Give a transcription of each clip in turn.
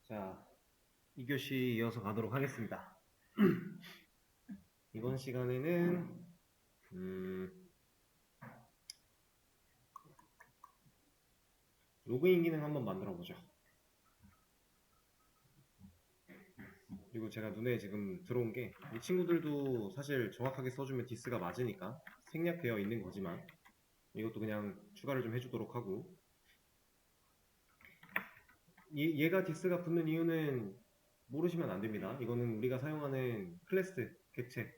자, 2교시 이어서 가도록 하겠습니다. 이번 시간에는 로그인 기능 한번 만들어 보죠. 그리고 제가 눈에 지금 들어온 게 이 친구들도 사실 정확하게 써주면 디스가 맞으니까 생략되어 있는 거지만 이것도 그냥 추가를 좀 해주도록 하고, 얘가 디스가 붙는 이유는 모르시면 안 됩니다. 이거는 우리가 사용하는 클래스 객체,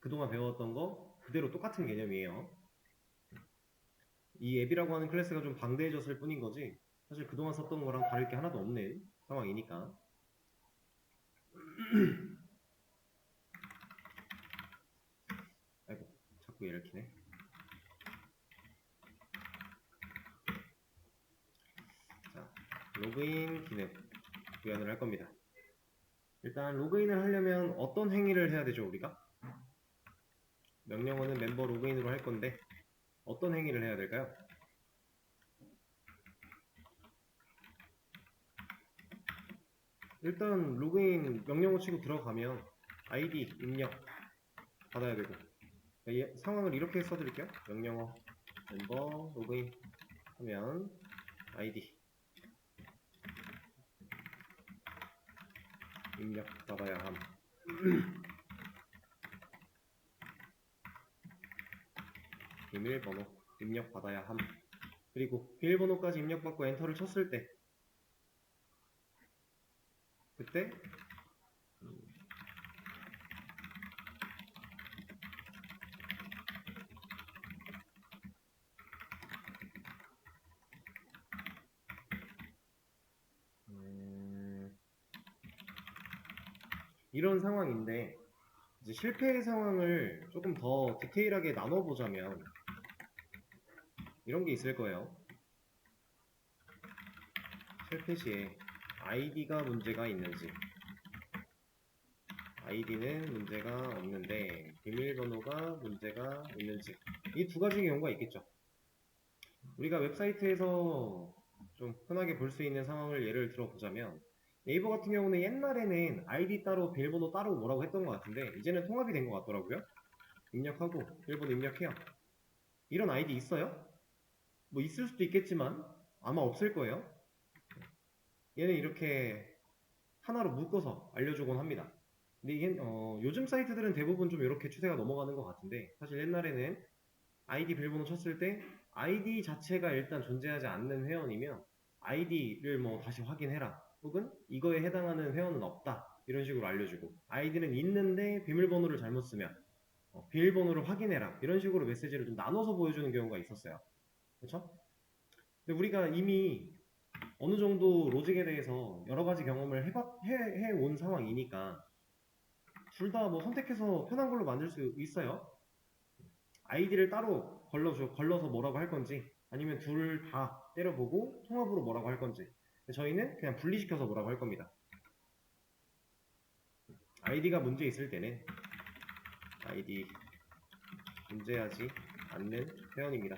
그동안 배웠던 거 그대로 똑같은 개념이에요. 이 앱이라고 하는 클래스가 좀 방대해졌을 뿐인 거지 사실 그동안 썼던 거랑 다를 게 하나도 없는 상황이니까. 아이고, 자꾸 얘를 키네. 자, 로그인 기능 구현을 할 겁니다. 일단 로그인을 하려면 어떤 행위를 해야 되죠, 우리가? 명령어는 멤버 로그인으로 할 건데 어떤 행위를 해야 될까요? 일단 로그인 명령어 치고 들어가면 아이디 입력 받아야 되고, 상황을 이렇게 써드릴게요. 명령어 멤버 로그인 하면 아이디 입력 받아야 함. 비밀번호 입력 받아야 함. 그리고 비밀번호까지 입력받고 엔터를 쳤을 때 그때 이런 상황인데, 이제 실패 상황을 조금 더 디테일하게 나눠보자면 이런 게 있을 거예요. 실패 시에 아이디가 문제가 있는지, 아이디는 문제가 없는데 비밀번호가 문제가 있는지, 이 두 가지 경우가 있겠죠. 우리가 웹사이트에서 좀 흔하게 볼 수 있는 상황을 예를 들어보자면, 네이버 같은 경우는 옛날에는 아이디 따로 비밀번호 따로 뭐라고 했던 것 같은데 이제는 통합이 된 것 같더라고요. 입력하고 비밀번호 입력해요. 이런 아이디 있어요? 뭐 있을 수도 있겠지만 아마 없을 거예요. 얘는 이렇게 하나로 묶어서 알려주곤 합니다. 근데 이게 요즘 사이트들은 대부분 좀 이렇게 추세가 넘어가는 것 같은데, 사실 옛날에는 아이디 비밀번호 쳤을 때 아이디 자체가 일단 존재하지 않는 회원이면 아이디를 뭐 다시 확인해라, 혹은 이거에 해당하는 회원은 없다, 이런 식으로 알려주고, 아이디는 있는데 비밀번호를 잘못 쓰면 비밀번호를 확인해라, 이런 식으로 메시지를 좀 나눠서 보여주는 경우가 있었어요. 그렇죠? 근데 우리가 이미 어느 정도 로직에 대해서 여러 가지 경험을 해온 상황이니까 둘 다 뭐 선택해서 편한 걸로 만들 수 있어요. 아이디를 따로 걸러서 뭐라고 할 건지, 아니면 둘 다 때려보고 통합으로 뭐라고 할 건지. 저희는 그냥 분리시켜서 뭐라고 할 겁니다. 아이디가 문제 있을 때는 아이디 문제하지 않는 회원입니다.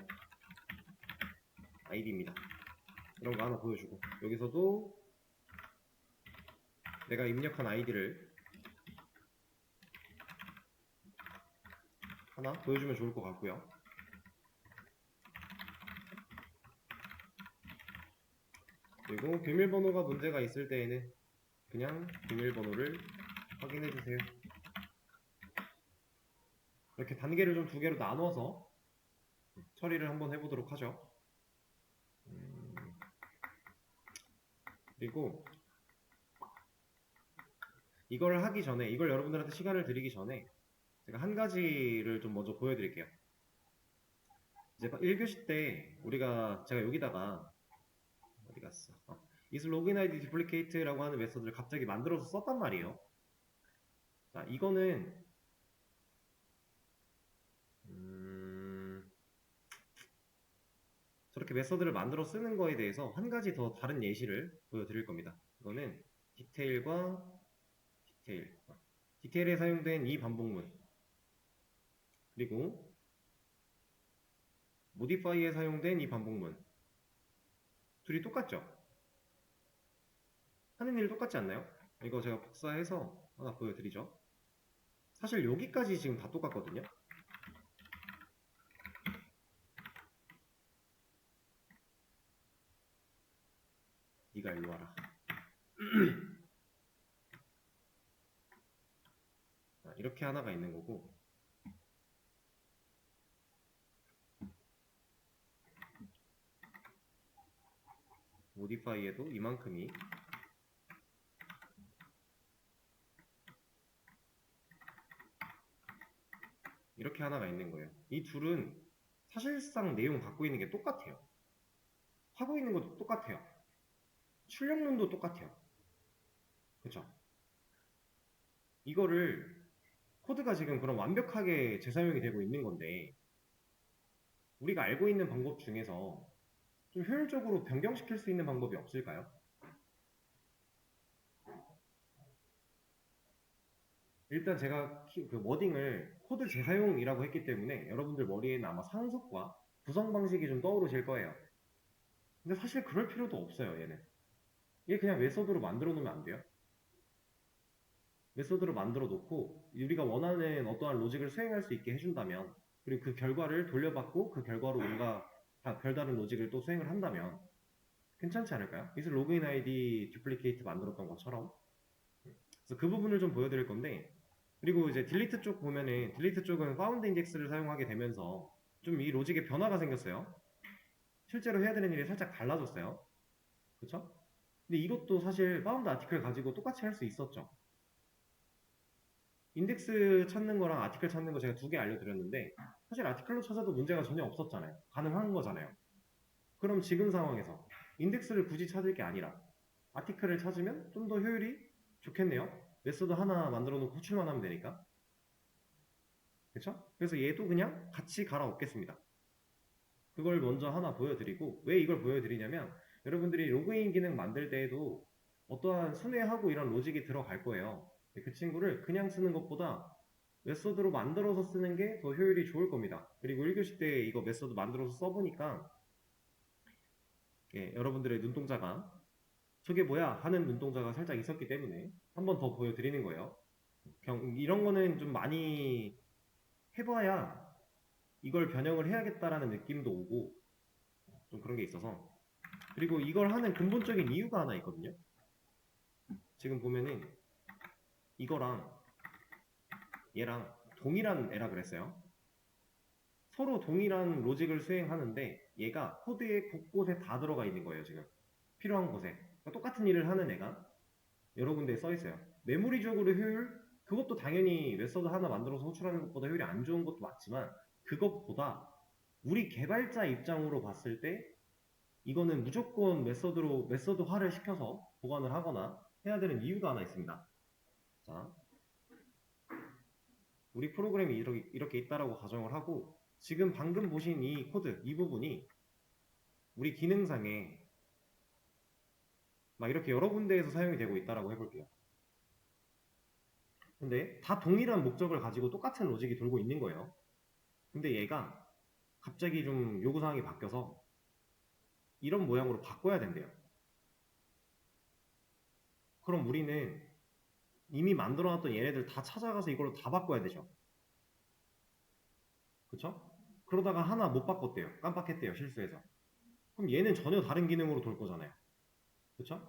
아이디입니다. 이런 거 하나 보여주고, 여기서도 내가 입력한 아이디를 하나 보여주면 좋을 것 같고요. 그리고 비밀번호가 문제가 있을 때에는 그냥 비밀번호를 확인해주세요. 이렇게 단계를 좀 두 개로 나눠서 처리를 한번 해보도록 하죠. 그리고 이걸 하기 전에, 이걸 여러분들한테 시간을 드리기 전에 제가 한 가지를 좀 먼저 보여드릴게요. 이제 1교시 때 제가 여기다가 어디 갔어? is login id duplicate라고 하는 메서드를 갑자기 만들어서 썼단 말이에요. 자, 이거는 저렇게 메서드를 만들어 쓰는 거에 대해서 한 가지 더 다른 예시를 보여드릴 겁니다. 이거는 디테일과 디테일에 사용된 이 반복문, 그리고 modify에 사용된 이 반복문, 둘이 똑같죠? 하는 일 똑같지 않나요? 이거 제가 복사해서 하나 보여드리죠. 사실 여기까지 지금 다 똑같거든요. 네가 일로 와라. 이렇게 하나가 있는 거고, 모디파이에도 이만큼이 이렇게 하나가 있는 거예요. 이 둘은 사실상 내용 갖고 있는 게 똑같아요. 하고 있는 것도 똑같아요. 출력문도 똑같아요. 그쵸? 이거를 코드가 지금 그럼 완벽하게 재사용이 되고 있는 건데 우리가 알고 있는 방법 중에서 좀 효율적으로 변경시킬 수 있는 방법이 없을까요? 일단 제가 그 워딩을 코드 재사용이라고 했기 때문에 여러분들 머리에는 아마 상속과 구성 방식이 좀 떠오르실 거예요. 근데 사실 그럴 필요도 없어요, 얘는. 얘 그냥 메소드로 만들어 놓으면 안 돼요? 메소드로 만들어 놓고 우리가 원하는 어떠한 로직을 수행할 수 있게 해준다면 그리고 그 결과를 돌려받고 그 결과로 우리가 다 별다른 로직을 또 수행을 한다면 괜찮지 않을까요? 이슬 로그인 아이디 듀플리케이트 만들었던 것처럼. 그래서 그 부분을 좀 보여드릴 건데 그리고 이제 딜리트 쪽 보면은 딜리트 쪽은 파운드 인덱스를 사용하게 되면서 좀 이 로직에 변화가 생겼어요. 실제로 해야 되는 일이 살짝 달라졌어요. 그쵸? 근데 이것도 사실 파운드 아티클 가지고 똑같이 할 수 있었죠. 인덱스 찾는 거랑 아티클 찾는 거 제가 두 개 알려드렸는데 사실 아티클로 찾아도 문제가 전혀 없었잖아요. 가능한 거잖아요. 그럼 지금 상황에서 인덱스를 굳이 찾을 게 아니라 아티클을 찾으면 좀 더 효율이 좋겠네요. 메소드 하나 만들어 놓고 호출만 하면 되니까. 그쵸? 그래서 얘도 그냥 같이 갈아엎겠습니다. 그걸 먼저 하나 보여드리고 왜 이걸 보여드리냐면 여러분들이 로그인 기능 만들 때에도 어떠한 순회하고 이런 로직이 들어갈 거예요. 그 친구를 그냥 쓰는 것보다 메소드로 만들어서 쓰는 게 더 효율이 좋을 겁니다. 그리고 1교시 때 이거 메소드 만들어서 써보니까 여러분들의 눈동자가 저게 뭐야 하는 눈동자가 살짝 있었기 때문에 한 번 더 보여드리는 거예요. 이런 거는 좀 많이 해봐야 이걸 변형을 해야겠다라는 느낌도 오고 좀 그런 게 있어서 그리고 이걸 하는 근본적인 이유가 하나 있거든요. 지금 보면은 이거랑 얘랑 동일한 에라 그랬어요. 서로 동일한 로직을 수행하는데 얘가 코드의 곳곳에 다 들어가 있는 거예요. 지금 필요한 곳에 그러니까 똑같은 일을 하는 애가 여러 군데에 써 있어요. 메모리적으로 효율 그것도 당연히 메서드 하나 만들어서 호출하는 것보다 효율이 안 좋은 것도 맞지만 그것보다 우리 개발자 입장으로 봤을 때 이거는 무조건 메서드화를 시켜서 보관을 하거나 해야 되는 이유가 하나 있습니다. 자, 우리 프로그램이 이렇게 있다라고 가정을 하고 지금 방금 보신 이 코드 이 부분이 우리 기능상에 막 이렇게 여러 군데에서 사용이 되고 있다라고 해볼게요. 근데 다 동일한 목적을 가지고 똑같은 로직이 돌고 있는 거예요. 근데 얘가 갑자기 좀 요구사항이 바뀌어서 이런 모양으로 바꿔야 된대요. 그럼 우리는 이미 만들어놨던 얘네들 다 찾아가서 이걸로 다 바꿔야 되죠. 그쵸? 그러다가 하나 못 바꿨대요. 깜빡했대요. 실수해서. 그럼 얘는 전혀 다른 기능으로 돌 거잖아요. 그쵸?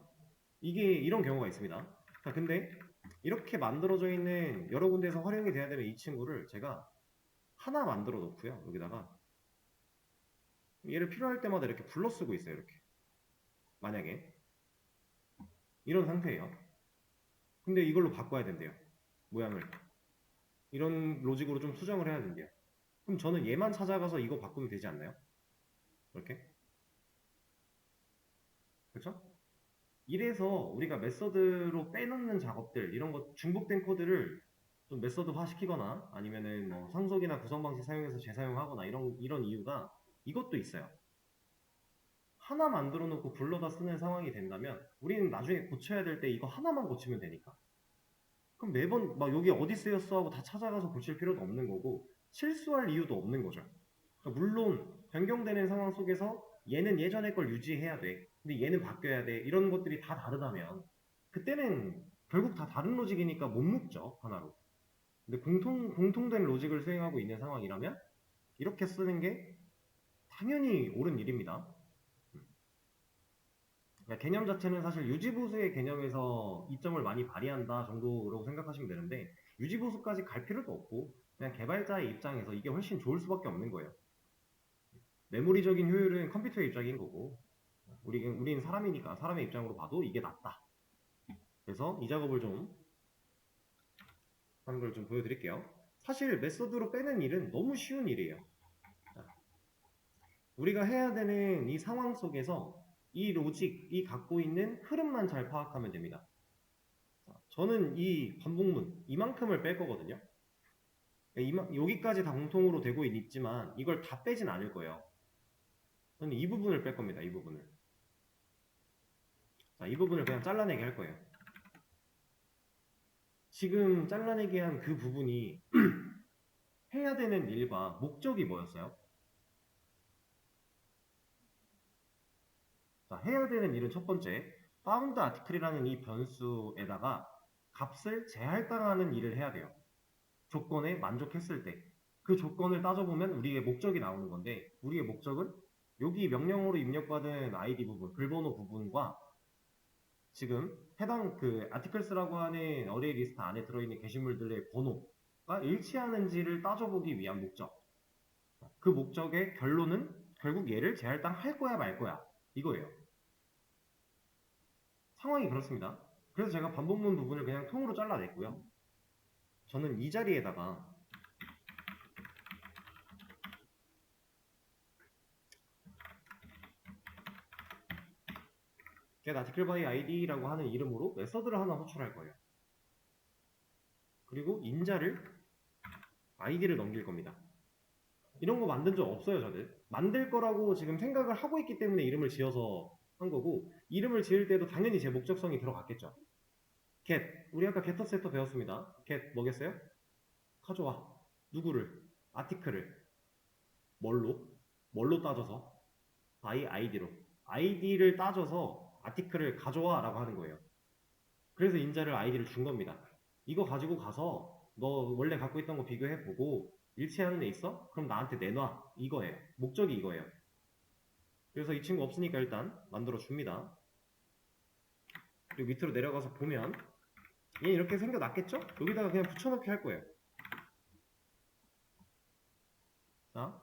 이게 이런 경우가 있습니다. 자, 근데 이렇게 만들어져 있는 여러 군데에서 활용이 돼야 되는 이 친구를 제가 하나 만들어 놓고요. 여기다가 얘를 필요할 때마다 이렇게 불러 쓰고 있어요. 이렇게. 만약에 이런 상태예요. 근데 이걸로 바꿔야 된대요. 모양을. 이런 로직으로 좀 수정을 해야 된대요. 그럼 저는 얘만 찾아가서 이거 바꾸면 되지 않나요? 이렇게. 그렇죠? 이래서 우리가 메서드로 빼놓는 작업들 이런 거 중복된 코드를 좀 메서드화 시키거나 아니면은 뭐 상속이나 구성 방식 사용해서 재사용하거나 이런 이유가 이것도 있어요. 하나 만들어 놓고 불러다 쓰는 상황이 된다면 우리는 나중에 고쳐야 될 때 이거 하나만 고치면 되니까. 그럼 매번 막 여기 어디 쓰였어 하고 다 찾아가서 고칠 필요도 없는 거고 실수할 이유도 없는 거죠. 그러니까 물론 변경되는 상황 속에서 얘는 예전의 걸 유지해야 돼. 근데 얘는 바뀌어야 돼. 이런 것들이 다 다르다면 그때는 결국 다 다른 로직이니까 못 묶죠, 하나로. 근데 공통된 로직을 수행하고 있는 상황이라면 이렇게 쓰는 게 당연히 옳은 일입니다. 그러니까 개념 자체는 사실 유지보수의 개념에서 이점을 많이 발휘한다 정도라고 생각하시면 되는데, 유지보수까지 갈 필요도 없고 그냥 개발자의 입장에서 이게 훨씬 좋을 수밖에 없는 거예요. 메모리적인 효율은 컴퓨터의 입장인 거고, 우린 사람이니까 사람의 입장으로 봐도 이게 낫다. 그래서 이 작업을 좀 하는 걸 좀 보여드릴게요. 사실 메소드로 빼는 일은 너무 쉬운 일이에요. 자, 우리가 해야 되는 이 상황 속에서 이 로직이 갖고 있는 흐름만 잘 파악하면 됩니다. 자, 저는 이 반복문 이만큼을 뺄 거거든요. 여기까지 다 공통으로 되고 있지만 이걸 다 빼진 않을 거예요. 저는 이 부분을 뺄 겁니다. 이 부분을. 자, 이 부분을 그냥 잘라내게 할 거예요. 지금 잘라내게 한 그 부분이 해야 되는 일과 목적이 뭐였어요? 자, 해야 되는 일은 첫 번째, found article이라는 이 변수에다가 값을 재할당하는 일을 해야 돼요. 조건에 만족했을 때. 그 조건을 따져보면 우리의 목적이 나오는 건데, 우리의 목적은 여기 명령어로 입력받은 ID 부분, 글번호 부분과 지금 해당 그 articles라고 하는 어레이 리스트 안에 들어있는 게시물들의 번호가 일치하는지를 따져보기 위한 목적. 그 목적의 결론은 결국 얘를 재할당할 거야 말 거야 이거예요. 상황이 그렇습니다. 그래서 제가 반복문 부분을 그냥 통으로 잘라냈고요. 저는 이 자리에다가 get article by id라고 하는 이름으로 메서드를 하나 호출할 거예요. 그리고 인자를 id를 넘길 겁니다. 이런 거 만든 적 없어요, 저는. 만들 거라고 지금 생각을 하고 있기 때문에 이름을 지어서 한 거고, 이름을 지을 때도 당연히 제 목적성이 들어갔겠죠. get, 우리 아까 getter setter 배웠습니다. get 뭐겠어요? 가져와. 누구를? 아티클을. 뭘로 따져서? by id로. id를 따져서 아티클을 가져와 라고 하는 거예요. 그래서 인자를 id를 준 겁니다. 이거 가지고 가서 너 원래 갖고 있던 거 비교해 보고 일치하는 애 있어? 그럼 나한테 내놔. 이거예요. 목적이 이거예요. 그래서 이 친구 없으니까 일단 만들어 줍니다. 그리고 밑으로 내려가서 보면 얘 이렇게 생겨났겠죠? 여기다가 그냥 붙여넣기 할 거예요. 자,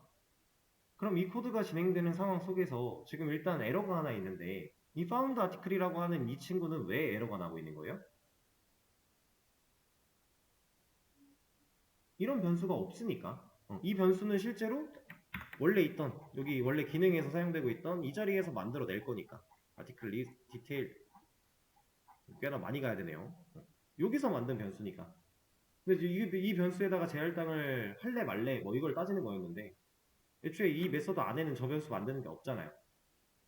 그럼 이 코드가 진행되는 상황 속에서 지금 일단 에러가 하나 있는데, 이 found article이라고 하는 이 친구는 왜 에러가 나고 있는 거예요? 이런 변수가 없으니까. 이 변수는 실제로 원래 있던, 여기 원래 기능에서 사용되고 있던 이 자리에서 만들어 낼 거니까. article list, detail 꽤나 많이 가야 되네요. 여기서 만든 변수니까. 근데 이 변수에다가 재할당을 할래 말래 뭐 이걸 따지는 거였는데, 애초에 이 메서드 안에는 저 변수 만드는 게 없잖아요.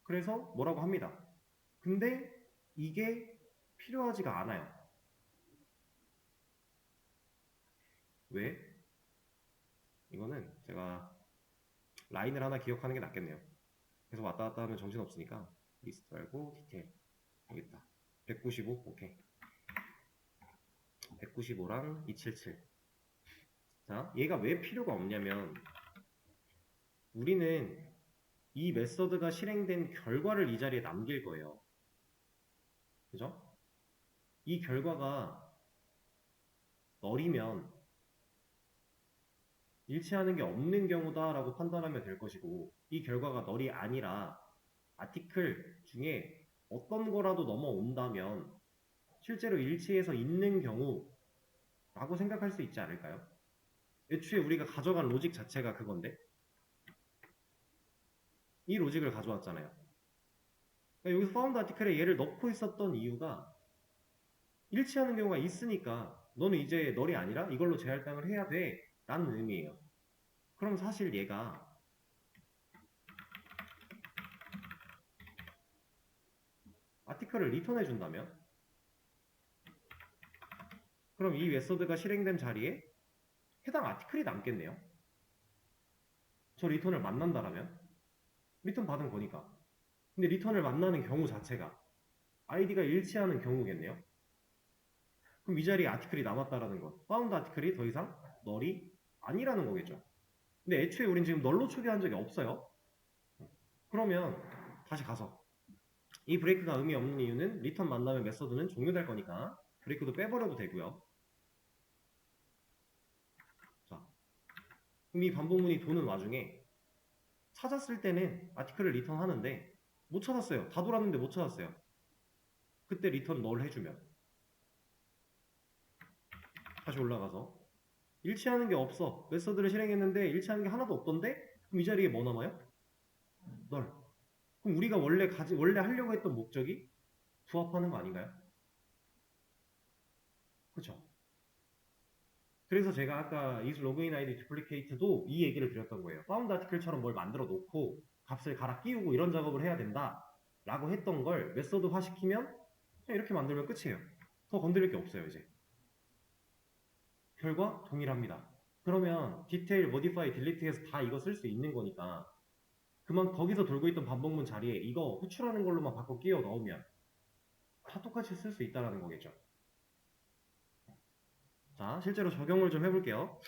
그래서 뭐라고 합니다. 근데 이게 필요하지가 않아요. 왜? 이거는 제가 라인을 하나 기억하는 게 낫겠네요. 계속 왔다 갔다 하면 정신없으니까 리스트 말고 디테일. 여기 있다. 195 오케이. 195랑 277. 자, 얘가 왜 필요가 없냐면 우리는 이 메서드가 실행된 결과를 이 자리에 남길 거예요. 그죠? 이 결과가 널이면 일치하는 게 없는 경우다 라고 판단하면 될 것이고, 이 결과가 널이 아니라 아티클 중에 어떤 거라도 넘어온다면 실제로 일치해서 있는 경우라고 생각할 수 있지 않을까요? 애초에 우리가 가져간 로직 자체가 그건데 이 로직을 가져왔잖아요. 그러니까 여기서 파운드 아티클에 얘를 넣고 있었던 이유가 일치하는 경우가 있으니까 너는 이제 널이 아니라 이걸로 재할당을 해야 돼 라는 의미예요. 그럼 사실 얘가 아티클을 리턴해 준다면 그럼 이 메서드가 실행된 자리에 해당 아티클이 남겠네요. 저 리턴을 만난다라면 리턴 받은 거니까. 근데 리턴을 만나는 경우 자체가 아이디가 일치하는 경우겠네요. 그럼 이 자리에 아티클이 남았다라는 건 파운드 아티클이 더 이상 널이 아니라는 거겠죠. 근데 애초에 우린 지금 널로 초기한 적이 없어요. 그러면 다시 가서 이 브레이크가 의미 없는 이유는 리턴 만나면 메서드는 종료될 거니까 브레이크도 빼버려도 되고요. 자, 그럼 이 반복문이 도는 와중에 찾았을 때는 아티클을 리턴하는데 못 찾았어요. 다 돌았는데 못 찾았어요. 그때 리턴 널 해주면 다시 올라가서 일치하는 게 없어. 메서드를 실행했는데 일치하는 게 하나도 없던데? 그럼 이 자리에 뭐 남아요? 널. 그럼 우리가 원래 하려고 했던 목적이 부합하는 거 아닌가요? 그렇죠? 그래서 제가 아까 is login id duplicate도 이 얘기를 드렸던 거예요. 파운드 아티클처럼 뭘 만들어 놓고 값을 갈아 끼우고 이런 작업을 해야 된다 라고 했던 걸 메서드화 시키면 그냥 이렇게 만들면 끝이에요. 더 건드릴 게 없어요. 이제 결과 동일합니다. 그러면 디테일, modify, delete해서 다 이거 쓸 수 있는 거니까 그만 거기서 돌고 있던 반복문 자리에 이거 호출하는 걸로만 바꿔 끼워 넣으면 다 똑같이 쓸 수 있다는 거겠죠. 자, 실제로 적용을 좀 해볼게요.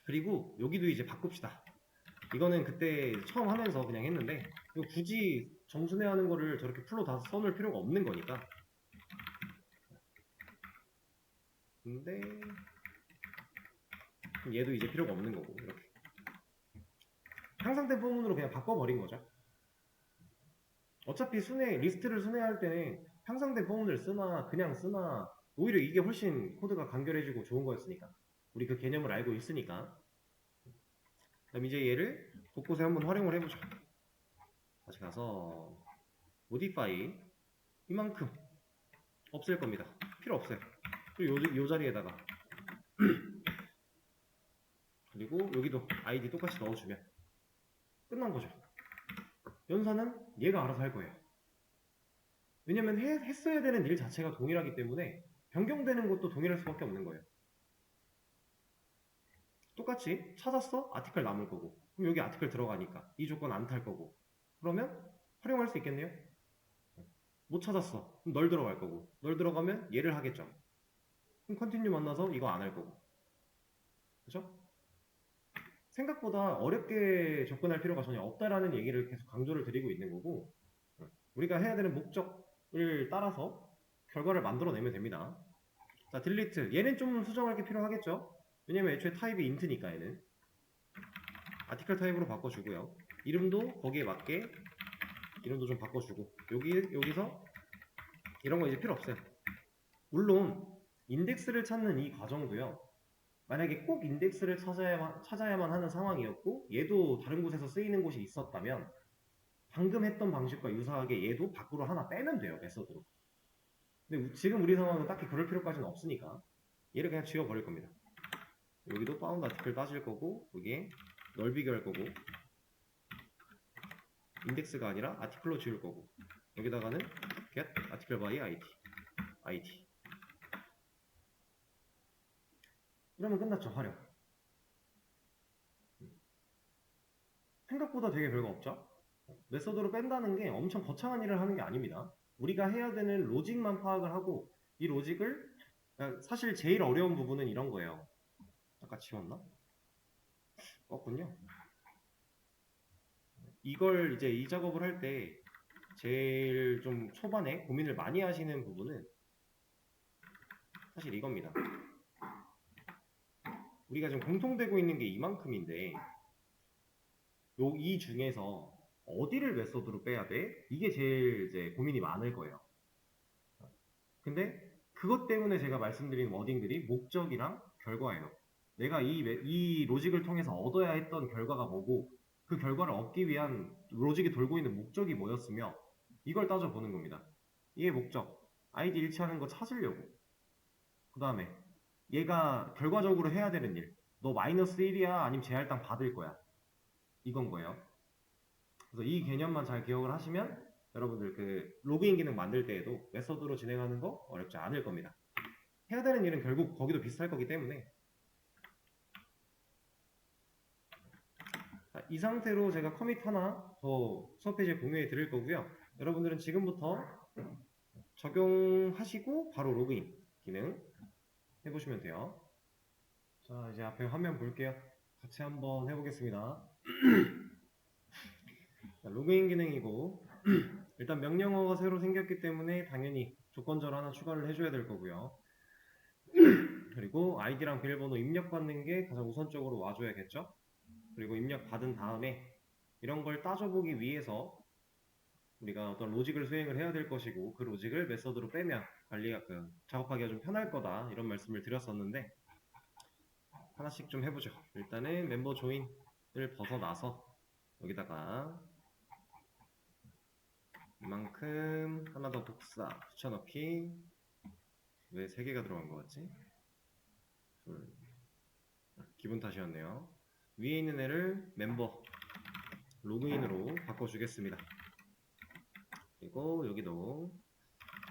그리고 여기도 이제 바꿉시다. 이거는 그때 처음 하면서 그냥 했는데 이거 굳이 정순회하는 거를 저렇게 풀로 다 써놓을 필요가 없는 거니까. 근데 얘도 이제 필요가 없는 거고 이렇게 향상된 포문으로 그냥 바꿔버린 거죠. 어차피 리스트를 순회할 때는 향상된 포문을 쓰나 그냥 쓰나 오히려 이게 훨씬 코드가 간결해지고 좋은 거였으니까 우리 그 개념을 알고 있으니까. 그럼 이제 얘를 곳곳에 한번 활용을 해보죠. 다시 가서 modify 이만큼 없앨 겁니다. 필요 없어요. 그리고 요 자리에다가 그리고 여기도 id 똑같이 넣어주면 끝난 거죠. 연산은 얘가 알아서 할 거예요. 왜냐면 했어야 되는 일 자체가 동일하기 때문에 변경되는 것도 동일할 수밖에 없는 거예요. 똑같이 찾았어? 아티클 남을 거고 그럼 여기 아티클 들어가니까 이 조건 안 탈 거고 그러면 활용할 수 있겠네요. 못 찾았어. 그럼 널 들어갈 거고 널 들어가면 얘를 하겠죠. 그럼 컨티뉴 만나서 이거 안 할 거고 그죠? 생각보다 어렵게 접근할 필요가 전혀 없다라는 얘기를 계속 강조를 드리고 있는 거고 우리가 해야 되는 목적을 따라서 결과를 만들어내면 됩니다. 자, 딜리트 얘는 좀 수정할 게 필요하겠죠? 왜냐면 애초에 타입이 인트니까 얘는 아티클 타입으로 바꿔주고요. 이름도 거기에 맞게 이름도 좀 바꿔주고 여기서 이런 거 이제 필요 없어요. 물론 인덱스를 찾는 이 과정도요. 만약에 꼭 인덱스를 찾아야만 하는 상황이었고 얘도 다른 곳에서 쓰이는 곳이 있었다면 방금 했던 방식과 유사하게 얘도 밖으로 하나 빼면 돼요. 메서드로. 근데 지금 우리 상황은 딱히 그럴 필요까지는 없으니까 얘를 그냥 지워버릴 겁니다. 여기도 파운드 아티클 따질 거고 여기에 널 비교할 거고 인덱스가 아니라 아티클로 지울 거고 여기다가는 get article by id 이러면 끝났죠. 활용. 생각보다 되게 별거 없죠. 메서드로 뺀다는 게 엄청 거창한 일을 하는 게 아닙니다. 우리가 해야 되는 로직만 파악을 하고 이 로직을 사실 제일 어려운 부분은 이런 거예요. 아까 지웠나? 껐군요. 이걸 이제 이 작업을 할 때 제일 좀 초반에 고민을 많이 하시는 부분은 사실 이겁니다. 우리가 지금 공통되고 있는 게 이만큼인데 이 중에서 어디를 메서드로 빼야 돼? 이게 제일 이제 고민이 많을 거예요. 근데 그것 때문에 제가 말씀드린 워딩들이 목적이랑 결과예요. 내가 이 로직을 통해서 얻어야 했던 결과가 뭐고 그 결과를 얻기 위한 로직이 돌고 있는 목적이 뭐였으며 이걸 따져보는 겁니다. 이게 목적, 아이디 일치하는 거 찾으려고. 그 다음에 얘가 결과적으로 해야 되는 일, 너 마이너스 1이야 아니면 제할당 받을 거야 이건 거예요. 그래서 이 개념만 잘 기억을 하시면 여러분들 그 로그인 기능 만들 때에도 메서드로 진행하는 거 어렵지 않을 겁니다. 해야 되는 일은 결국 거기도 비슷할 거기 때문에 자, 이 상태로 제가 커밋 하나 더 수업 페이지에 공유해 드릴 거고요. 여러분들은 지금부터 적용하시고 바로 로그인 기능 해보시면 돼요. 자, 이제 앞에 화면 볼게요. 같이 한번 해보겠습니다. 자, 로그인 기능이고 일단 명령어가 새로 생겼기 때문에 당연히 조건절 하나 추가를 해줘야 될 거고요. 그리고 아이디랑 비밀번호 입력받는 게 가장 우선적으로 와줘야겠죠. 그리고 입력받은 다음에 이런 걸 따져보기 위해서 우리가 어떤 로직을 수행을 해야 될 것이고 그 로직을 메서드로 빼면 관리가 작업하기가 좀 편할 거다 이런 말씀을 드렸었는데 하나씩 좀 해보죠. 일단은 멤버 조인을 벗어나서 여기다가 이만큼 하나 더 복사 붙여넣기. 왜 3개가 들어간 거 같지? 기분 탓이었네요. 위에 있는 애를 멤버 로그인으로 바꿔주겠습니다. 그리고 여기도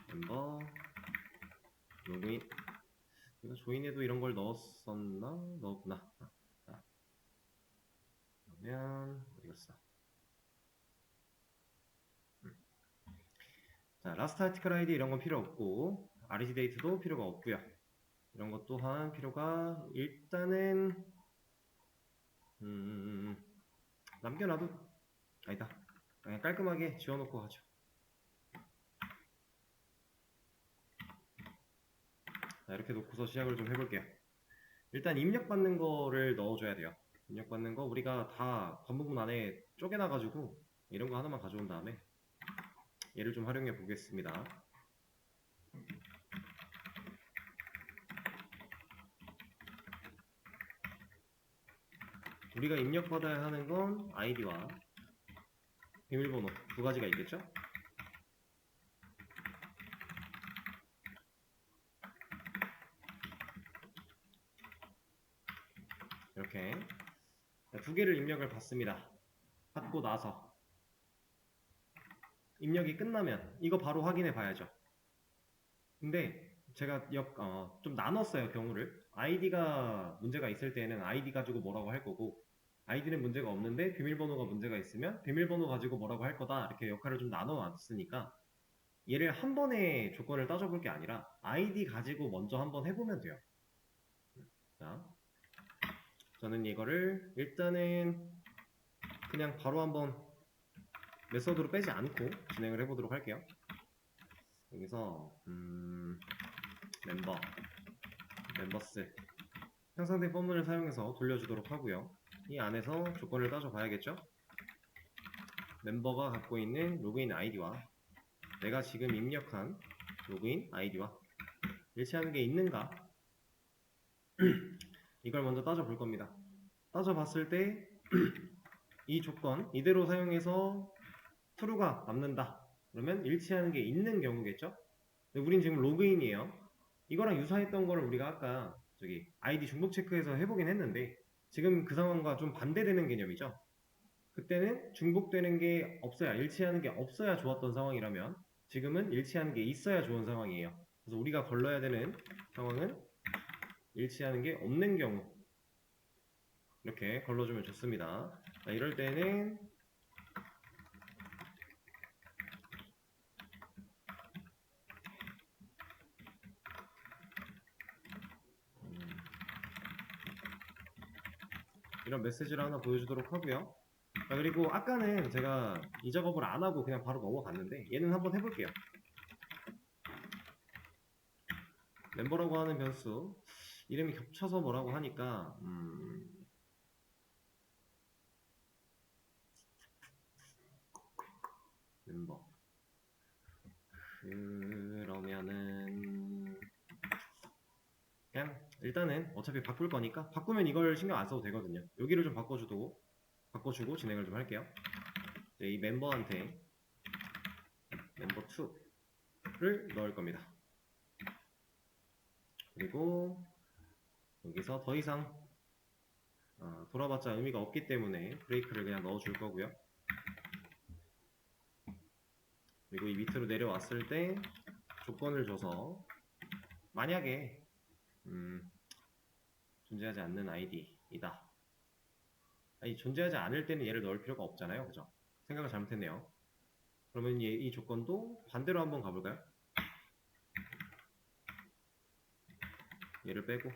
멤버 로그인. 내가 조인에도 이런 걸 넣었었나? 넣었구나. 자, 그러면 어디 갔어? 자, 라스트 아티클 아이디 이런 건 필요 없고 RET 데이트도 필요가 없고요. 이런 것 또한 필요가 일단은 남겨놔도 아니다. 그냥 깔끔하게 지워놓고 하죠. 자, 이렇게 놓고서 시작을 좀 해볼게요. 일단 입력받는 거를 넣어줘야 돼요. 입력받는 거 우리가 다 관부분 안에 쪼개놔가지고 이런 거 하나만 가져온 다음에 얘를 좀 활용해 보겠습니다. 우리가 입력받아야 하는 건 아이디와 비밀번호 두 가지가 있겠죠? 이렇게 두 개를 입력을 받습니다. 받고 나서 입력이 끝나면 이거 바로 확인해 봐야죠. 근데 제가 좀 나눴어요, 경우를. 아이디가 문제가 있을 때는 아이디 가지고 뭐라고 할 거고 아이디는 문제가 없는데 비밀번호가 문제가 있으면 비밀번호 가지고 뭐라고 할 거다 이렇게 역할을 좀 나눠놨으니까 얘를 한 번에 조건을 따져볼 게 아니라 아이디 가지고 먼저 한번 해보면 돼요. 자, 저는 이거를 일단은 그냥 바로 한번 메서드로 빼지 않고 진행을 해보도록 할게요. 여기서 멤버스 형상된 펌문을 사용해서 돌려주도록 하고요. 이 안에서 조건을 따져 봐야겠죠. 멤버가 갖고 있는 로그인 아이디와 내가 지금 입력한 로그인 아이디와 일치하는 게 있는가 이걸 먼저 따져 볼 겁니다. 따져 봤을 때 이 조건 이대로 사용해서 true가 남는다 그러면 일치하는 게 있는 경우겠죠. 근데 우린 지금 로그인이에요. 이거랑 유사했던 거를 우리가 아까 저기 아이디 중복 체크해서 해보긴 했는데 지금 그 상황과 좀 반대되는 개념이죠. 그때는 중복되는 게 없어야 일치하는 게 없어야 좋았던 상황이라면 지금은 일치하는 게 있어야 좋은 상황이에요. 그래서 우리가 걸러야 되는 상황은 일치하는 게 없는 경우 이렇게 걸러주면 좋습니다. 자, 이럴 때는 이런 메시지를 하나 보여주도록 하고요. 자, 그리고 아까는 제가 이 작업을 안 하고 그냥 바로 넘어갔는데 얘는 한번 해볼게요. 멤버라고 하는 변수 이름이 겹쳐서 뭐라고 하니까 멤버 그러면은 그냥 일단은 어차피 바꿀 거니까 바꾸면 이걸 신경 안 써도 되거든요. 여기를 좀 바꿔주고 진행을 좀 할게요. 이제 이 멤버한테 멤버2를 넣을 겁니다. 그리고 여기서 더 이상 돌아봤자 의미가 없기 때문에 브레이크를 그냥 넣어줄 거고요. 그리고 이 밑으로 내려왔을 때 조건을 줘서 만약에 존재하지 않는 아이디이다. 아니, 존재하지 않을 때는 얘를 넣을 필요가 없잖아요. 그죠? 생각을 잘못했네요. 그러면 이 조건도 반대로 한번 가볼까요? 얘를 빼고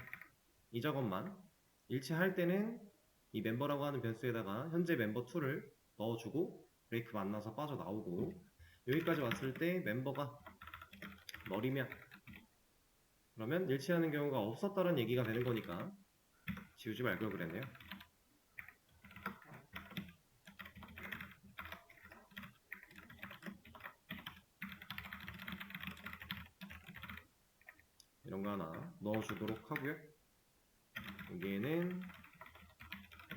이 작업만 일치할 때는 이 멤버라고 하는 변수에다가 현재 멤버 2를 넣어주고 브레이크 만나서 빠져나오고 여기까지 왔을 때 멤버가 널이면 그러면 일치하는 경우가 없었다는 얘기가 되는 거니까 지우지 말 걸 그랬네요. 이런 거 하나 넣어주도록 하고요. 여기에는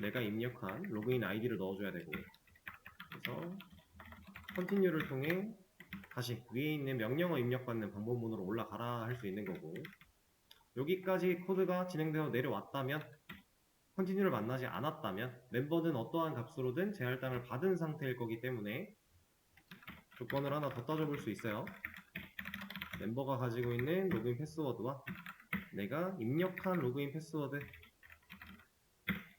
내가 입력한 로그인 아이디를 넣어줘야 되고 그래서 컨티뉴를 통해 다시 위에 있는 명령어 입력받는 방법문으로 올라가라 할 수 있는 거고 여기까지 코드가 진행되어 내려왔다면 컨티뉴를 만나지 않았다면 멤버는 어떠한 값으로든 재할당을 받은 상태일 거기 때문에 조건을 하나 더 따져볼 수 있어요. 멤버가 가지고 있는 로그인 패스워드와 내가 입력한 로그인 패스워드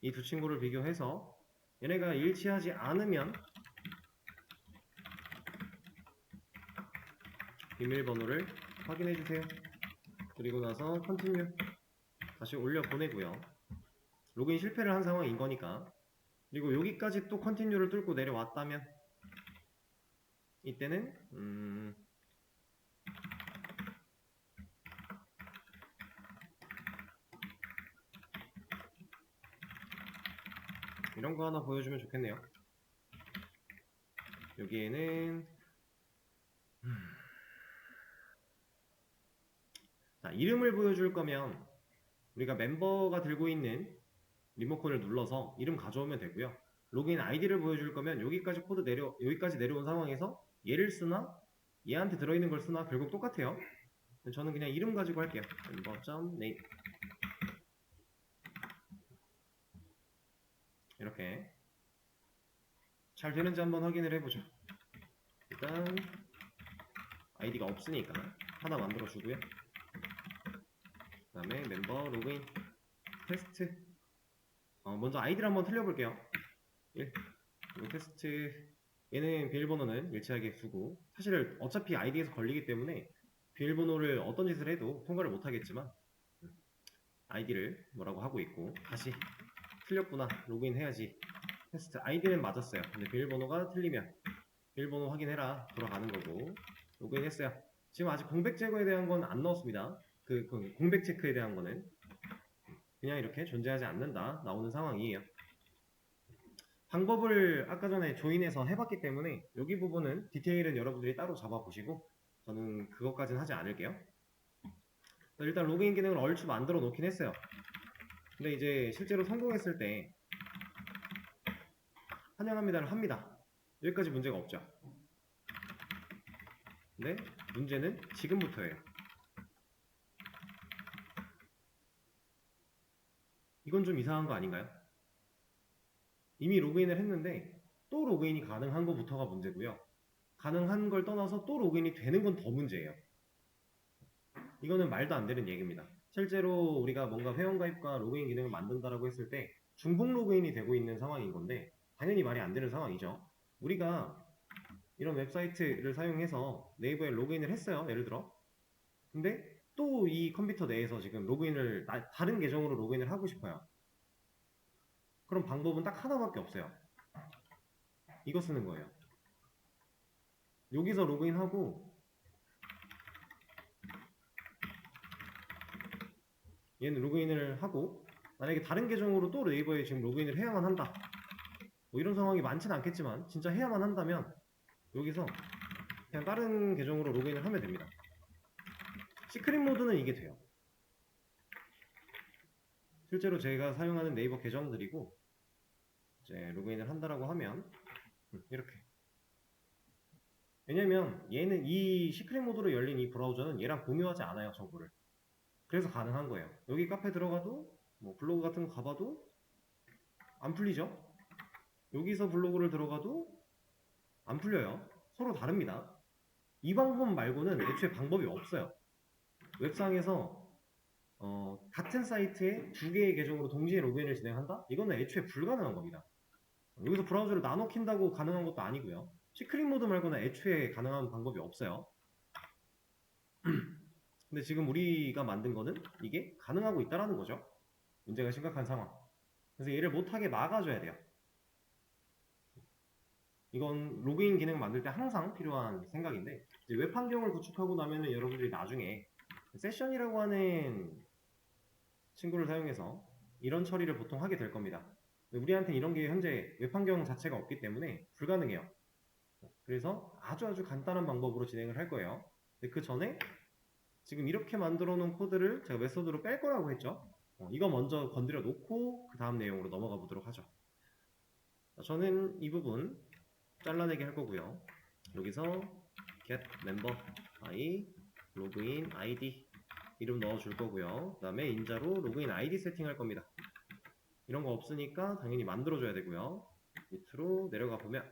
이 두 친구를 비교해서 얘네가 일치하지 않으면 비밀번호를 확인해주세요. 그리고 나서 컨티뉴 다시 올려 보내고요. 로그인 실패를 한 상황인 거니까. 그리고 여기까지 또 컨티뉴를 뚫고 내려왔다면 이때는 이런 거 하나 보여주면 좋겠네요. 여기에는 자, 이름을 보여줄 거면 우리가 멤버가 들고 있는 리모컨을 눌러서 이름 가져오면 되고요. 로그인 아이디를 보여줄 거면 여기까지 내려온 상황에서 얘를 쓰나 얘한테 들어있는 걸 쓰나 결국 똑같아요. 저는 그냥 이름 가지고 할게요. member.name 이렇게 잘 되는지 한번 확인을 해보죠. 일단 아이디가 없으니까 하나 만들어 주고요. 그 다음에 멤버 로그인 테스트 먼저 아이디를 한번 틀려볼게요. 1 그리고 테스트 얘는 비밀번호는 일치하게 두고 사실 어차피 아이디에서 걸리기 때문에 비밀번호를 어떤 짓을 해도 통과를 못하겠지만 아이디를 뭐라고 하고 있고 다시 틀렸구나 로그인 해야지 테스트 아이디는 맞았어요. 근데 비밀번호가 틀리면 비밀번호 확인해라 돌아가는 거고 로그인 했어요. 지금 아직 공백 제거에 대한 건 안 넣었습니다. 그 공백 체크에 대한 거는 그냥 이렇게 존재하지 않는다 나오는 상황이에요. 방법을 아까 전에 조인해서 해봤기 때문에 여기 부분은 디테일은 여러분들이 따로 잡아보시고 저는 그것까지는 하지 않을게요. 일단 로그인 기능을 얼추 만들어 놓긴 했어요. 근데 이제 실제로 성공했을 때 환영합니다를 합니다. 여기까지 문제가 없죠. 근데 문제는 지금부터예요. 이건 좀 이상한 거 아닌가요? 이미 로그인을 했는데 또 로그인이 가능한 것부터가 문제고요. 가능한 걸 떠나서 또 로그인이 되는 건 더 문제예요. 이거는 말도 안 되는 얘기입니다. 실제로 우리가 뭔가 회원가입과 로그인 기능을 만든다라고 했을 때 중복 로그인이 되고 있는 상황인 건데 당연히 말이 안 되는 상황이죠. 우리가 이런 웹사이트를 사용해서 네이버에 로그인을 했어요. 예를 들어. 근데 또 이 컴퓨터 내에서 지금 로그인을 다른 계정으로 로그인을 하고 싶어요. 그럼 방법은 딱 하나밖에 없어요. 이거 쓰는 거예요. 여기서 로그인하고 얘는 로그인을 하고 만약에 다른 계정으로 또 네이버에 지금 로그인을 해야만 한다. 뭐 이런 상황이 많지는 않겠지만 진짜 해야만 한다면 여기서 그냥 다른 계정으로 로그인을 하면 됩니다. 시크릿 모드는 이게 돼요. 실제로 제가 사용하는 네이버 계정들이고 이제 로그인을 한다라고 하면 이렇게 왜냐면 얘는 이 시크릿 모드로 열린 이 브라우저는 얘랑 공유하지 않아요 정보를. 그래서 가능한 거예요. 여기 카페 들어가도 뭐 블로그 같은 거 가봐도 안 풀리죠. 여기서 블로그를 들어가도 안 풀려요. 서로 다릅니다. 이 방법 말고는 애초에 방법이 없어요. 웹상에서 같은 사이트에 두 개의 계정으로 동시에 로그인을 진행한다? 이거는 애초에 불가능한 겁니다. 여기서 브라우저를 나눠 킨다고 가능한 것도 아니고요. 시크릿 모드 말고는 애초에 가능한 방법이 없어요. 근데 지금 우리가 만든 거는 이게 가능하고 있다라는 거죠. 문제가 심각한 상황. 그래서 얘를 못하게 막아줘야 돼요. 이건 로그인 기능 만들 때 항상 필요한 생각인데, 이제 웹 환경을 구축하고 나면은 여러분들이 나중에 세션이라고 하는 친구를 사용해서 이런 처리를 보통 하게 될 겁니다. 우리한테는 이런 게 현재 웹 환경 자체가 없기 때문에 불가능해요. 그래서 아주 간단한 방법으로 진행을 할 거예요. 근데 그 전에 지금 이렇게 만들어 놓은 코드를 제가 메소드로 뺄 거라고 했죠. 이거 먼저 건드려 놓고 그 다음 내용으로 넘어가 보도록 하죠. 저는 이 부분 잘라내기 할 거고요. 여기서 get member i login id 이름 넣어줄 거고요. 그 다음에 인자로 로그인 아이디 세팅할 겁니다. 이런 거 없으니까 당연히 만들어줘야 되고요. 밑으로 내려가 보면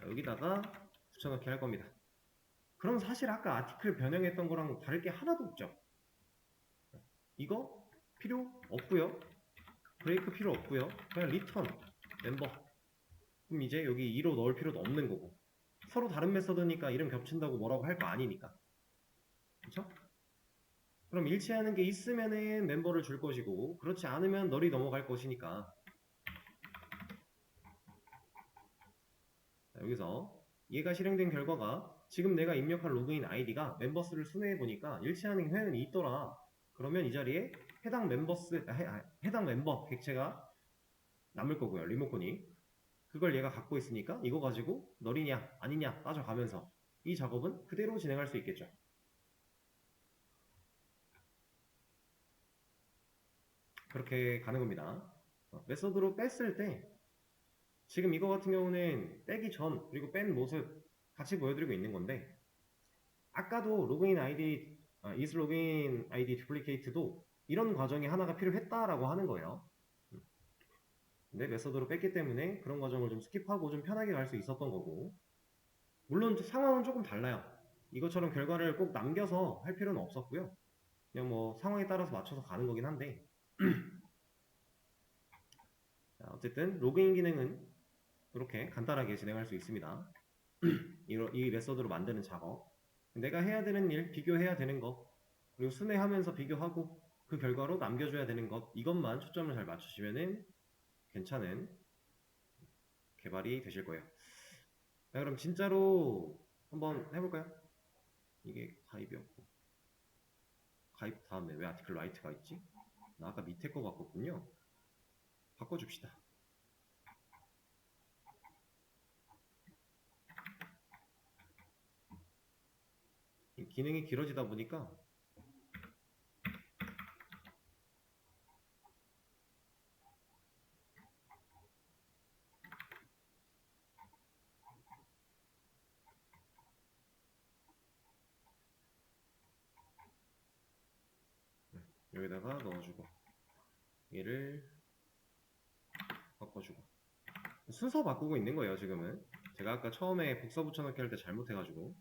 여기다가 붙여넣기 할 겁니다. 그럼 사실 아까 아티클 변형했던 거랑 다를 게 하나도 없죠. 이거 필요 없고요. 브레이크 필요 없고요. 그냥 리턴 멤버. 그럼 이제 여기 2로 넣을 필요도 없는 거고, 서로 다른 메서드니까 이름 겹친다고 뭐라고 할 거 아니니까. 그쵸? 그럼 일치하는 게 있으면은 멤버를 줄 것이고, 그렇지 않으면 널이 넘어갈 것이니까. 자, 여기서 얘가 실행된 결과가 지금 내가 입력한 로그인 아이디가 멤버스를 순회해 보니까 일치하는 회원이 있더라. 그러면 이 자리에 해당 멤버 객체가 남을 거고요. 리모컨이. 그걸 얘가 갖고 있으니까 이거 가지고 널이냐 아니냐 따져가면서 이 작업은 그대로 진행할 수 있겠죠. 그렇게 가는 겁니다. 메서드로 뺐을 때 지금 이거 같은 경우는 빼기 전 그리고 뺀 모습 같이 보여드리고 있는 건데, 아까도 로그인 아이디 is login id duplicate도 이런 과정이 하나가 필요했다라고 하는 거예요. 근데 메서드로 뺐기 때문에 그런 과정을 좀 스킵하고 좀 편하게 갈 수 있었던 거고, 물론 상황은 조금 달라요. 이것처럼 결과를 꼭 남겨서 할 필요는 없었고요. 그냥 뭐 상황에 따라서 맞춰서 가는 거긴 한데 자, 어쨌든 로그인 기능은 이렇게 간단하게 진행할 수 있습니다. 이 메서드로 만드는 작업, 내가 해야 되는 일, 비교해야 되는 것, 그리고 순회하면서 비교하고 그 결과로 남겨줘야 되는 것, 이것만 초점을 잘 맞추시면은 괜찮은 개발이 되실 거예요. 자, 그럼 진짜로 한번 해볼까요? 이게 가입이었고, 가입 다음에 왜 아티클 라이트가 있지? 나 아까 밑에 거 바꿨군요. 바꿔줍시다. 기능이 길어지다 보니까 여기다가 넣어주고 얘를 바꿔주고 순서 바꾸고 있는 거예요. 지금은 제가 아까 처음에 복사 붙여넣기 할 때 잘못해가지고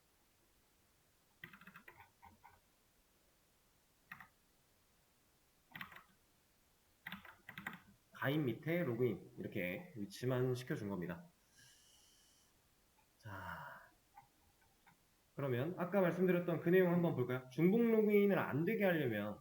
가입 밑에 로그인 이렇게 위치만 시켜준 겁니다. 자, 그러면 아까 말씀드렸던 그 내용 한번 볼까요? 중복 로그인을 안 되게 하려면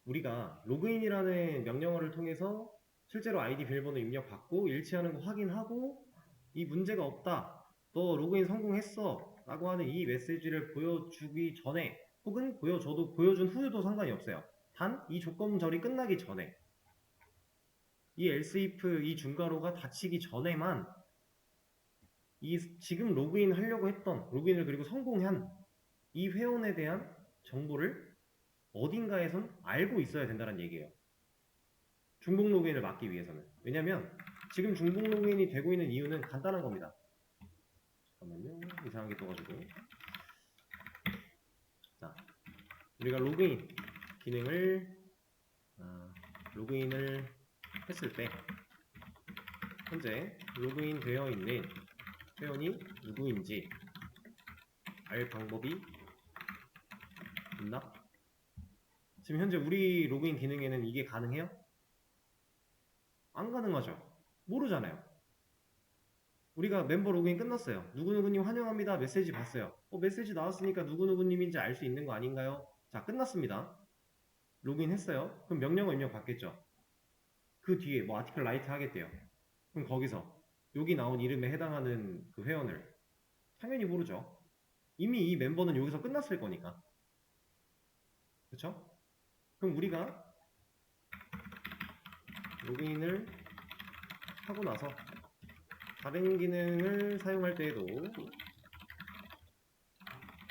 우리가 로그인이라는 명령어를 통해서 실제로 아이디 비밀번호 입력받고 일치하는 거 확인하고 이 문제가 없다, 너 로그인 성공했어 라고 하는 이 메시지를 보여주기 전에, 혹은 보여준 후에도 상관이 없어요. 단 이 조건절이 끝나기 전에, 이 else if 이 중괄호가 닫히기 전에만 이 지금 로그인 하려고 했던, 로그인을 그리고 성공한 이 회원에 대한 정보를 어딘가에선 알고 있어야 된다는 얘기예요. 중복 로그인을 막기 위해서는. 왜냐면 지금 중복 로그인이 되고 있는 이유는 간단한 겁니다. 잠깐만요. 이상한 게 떠가지고. 자, 우리가 로그인 기능을 로그인을 했을 때 현재 로그인 되어 있는 회원이 누구인지 알 방법이 있나? 지금 현재 우리 로그인 기능에는 이게 가능해요? 안 가능하죠. 모르잖아요. 우리가 멤버 로그인 끝났어요. 누구누구님 환영합니다. 메시지 봤어요. 메시지 나왔으니까 누구누구님인지 알 수 있는 거 아닌가요? 자, 끝났습니다. 로그인 했어요. 그럼 명령어 입력 받겠죠. 그 뒤에 뭐 아티클 라이트 하겠대요. 그럼 거기서 여기 나온 이름에 해당하는 그 회원을 당연히 모르죠. 이미 이 멤버는 여기서 끝났을 거니까. 그쵸? 그럼 우리가 로그인을 하고 나서 다른 기능을 사용할 때에도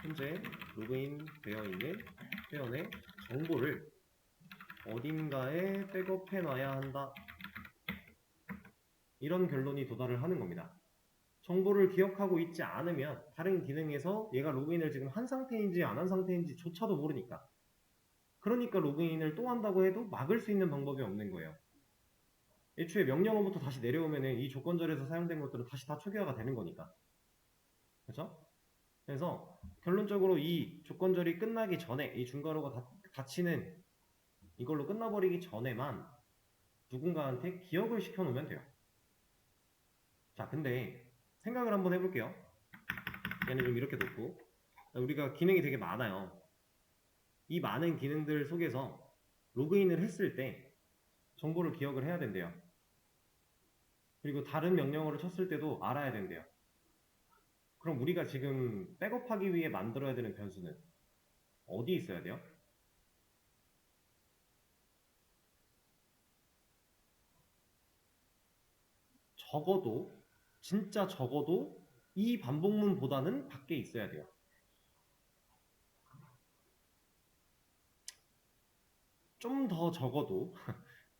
현재 로그인 되어 있는 회원의 정보를 어딘가에 백업해 놔야 한다. 이런 결론이 도달을 하는 겁니다. 정보를 기억하고 있지 않으면 다른 기능에서 얘가 로그인을 지금 한 상태인지 안 한 상태인지 조차도 모르니까. 그러니까 로그인을 또 한다고 해도 막을 수 있는 방법이 없는 거예요. 애초에 명령어부터 다시 내려오면 이 조건절에서 사용된 것들은 다시 다 초기화가 되는 거니까. 그렇죠? 그래서 결론적으로 이 조건절이 끝나기 전에 이 중괄호가 닫히는 이걸로 끝나버리기 전에만 누군가한테 기억을 시켜놓으면 돼요. 자, 근데 생각을 한번 해볼게요. 얘는 좀 이렇게 놓고 우리가 기능이 되게 많아요. 이 많은 기능들 속에서 로그인을 했을 때 정보를 기억을 해야 된대요. 그리고 다른 명령어를 쳤을 때도 알아야 된대요. 그럼 우리가 지금 백업하기 위해 만들어야 되는 변수는 어디 있어야 돼요? 적어도, 진짜 적어도 이 반복문보다는 밖에 있어야 돼요. 좀 더 적어도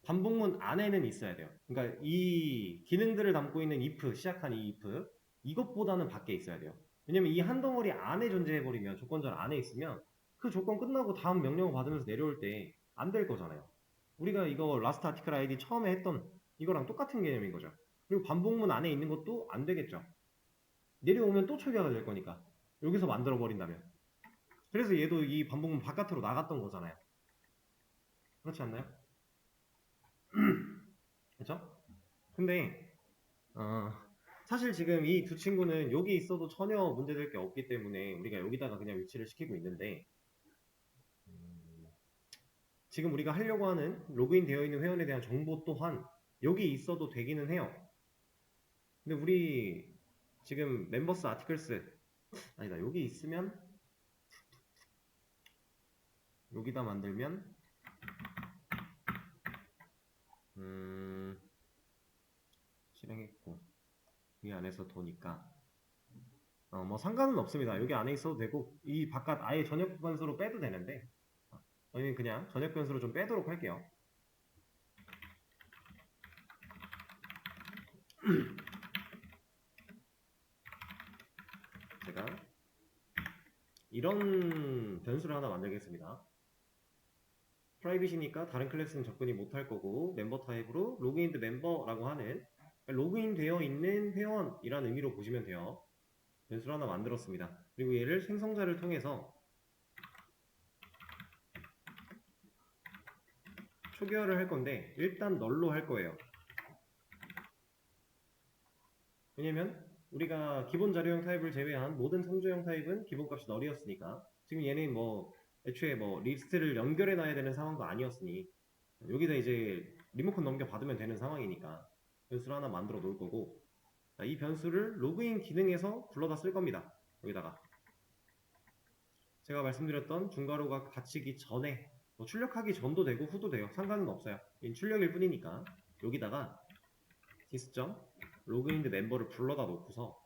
반복문 안에는 있어야 돼요. 그러니까 이 기능들을 담고 있는 if, 시작한 이 if, 이것보다는 밖에 있어야 돼요. 왜냐면 이 한 덩어리 안에 존재해버리면, 조건절 안에 있으면 그 조건 끝나고 다음 명령어 받으면서 내려올 때 안 될 거잖아요. 우리가 이거 라스트 아티클 아이디 처음에 했던 이거랑 똑같은 개념인 거죠. 그리고 반복문 안에 있는 것도 안 되겠죠. 내려오면 또 초기화가 될 거니까. 여기서 만들어 버린다면. 그래서 얘도 이 반복문 바깥으로 나갔던 거잖아요. 그렇지 않나요? 그렇죠? 근데 사실 지금 이 두 친구는 여기 있어도 전혀 문제될 게 없기 때문에 우리가 여기다가 그냥 위치를 시키고 있는데, 지금 우리가 하려고 하는 로그인 되어 있는 회원에 대한 정보 또한 여기 있어도 되기는 해요. 근데 우리 지금 멤버스 아티클스, 아니다, 여기 있으면 여기다 만들면 실행했고 이 안에서 도니까 뭐 상관은 없습니다. 여기 안에 있어도 되고 이 바깥 아예 전역 변수로 빼도 되는데 저희는 그냥 전역 변수로 좀 빼도록 할게요. 제가 이런 변수를 하나 만들겠습니다. 프라이빗이니까 다른 클래스는 접근이 못할 거고, 멤버 타입으로 로그인드 멤버라고 하는 로그인 되어 있는 회원이라는 의미로 보시면 돼요. 변수를 하나 만들었습니다. 그리고 얘를 생성자를 통해서 초기화를 할 건데 일단 널로 할 거예요. 왜냐면 우리가 기본 자료형 타입을 제외한 모든 참조형 타입은 기본값이 널이었으니까, 지금 얘는 뭐 애초에 뭐 리스트를 연결해 놔야 되는 상황도 아니었으니 여기다 이제 리모컨 넘겨 받으면 되는 상황이니까 변수를 하나 만들어 놓을 거고, 이 변수를 로그인 기능에서 불러다 쓸 겁니다. 여기다가 제가 말씀드렸던 중괄호가 닫히기 전에, 뭐 출력하기 전도 되고 후도 돼요. 상관은 없어요. 출력일 뿐이니까 여기다가 디스.점 로그인드 멤버를 불러다 놓고서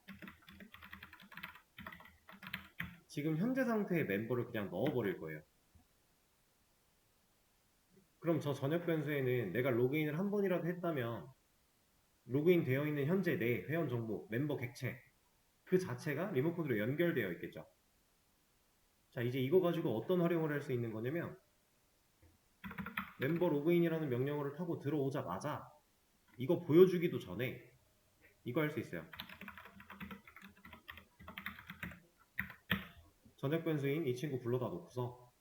지금 현재 상태의 멤버를 그냥 넣어버릴 거예요. 그럼 저 전역 변수에는 내가 로그인을 한 번이라도 했다면 로그인 되어 있는 현재 내 회원 정보, 멤버 객체 그 자체가 리모컨으로 연결되어 있겠죠. 자, 이제 이거 가지고 어떤 활용을 할 수 있는 거냐면, 멤버 로그인이라는 명령어를 타고 들어오자마자 이거 보여주기도 전에 이거 할 수 있어요. 전역 변수인 이 친구 불러다 놓고서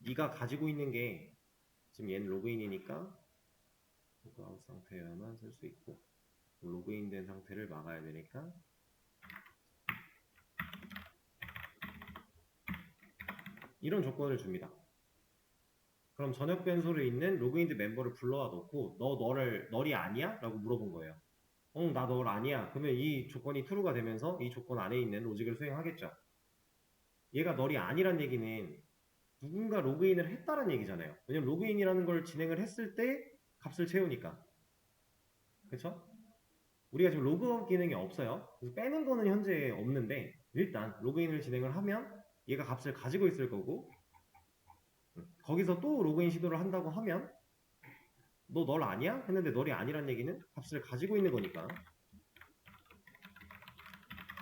네가 가지고 있는 게, 지금 얘는 로그인이니까 로그아웃 상태에만 쓸 수 있고 로그인된 상태를 막아야 되니까 이런 조건을 줍니다. 그럼 전역 변소를 있는 로그인드 멤버를 불러와 놓고 널이 아니야? 라고 물어본 거예요. 나 널 아니야. 그러면 이 조건이 true가 되면서 이 조건 안에 있는 로직을 수행하겠죠. 얘가 널이 아니란 얘기는 누군가 로그인을 했다는 얘기잖아요. 왜냐면 로그인이라는 걸 진행을 했을 때 값을 채우니까. 그쵸? 우리가 지금 로그아웃 기능이 없어요. 그래서 빼는 거는 현재 없는데 일단 로그인을 진행을 하면 얘가 값을 가지고 있을 거고 거기서 또 로그인 시도를 한다고 하면 너 널 아니야? 했는데 널이 아니란 얘기는 값을 가지고 있는 거니까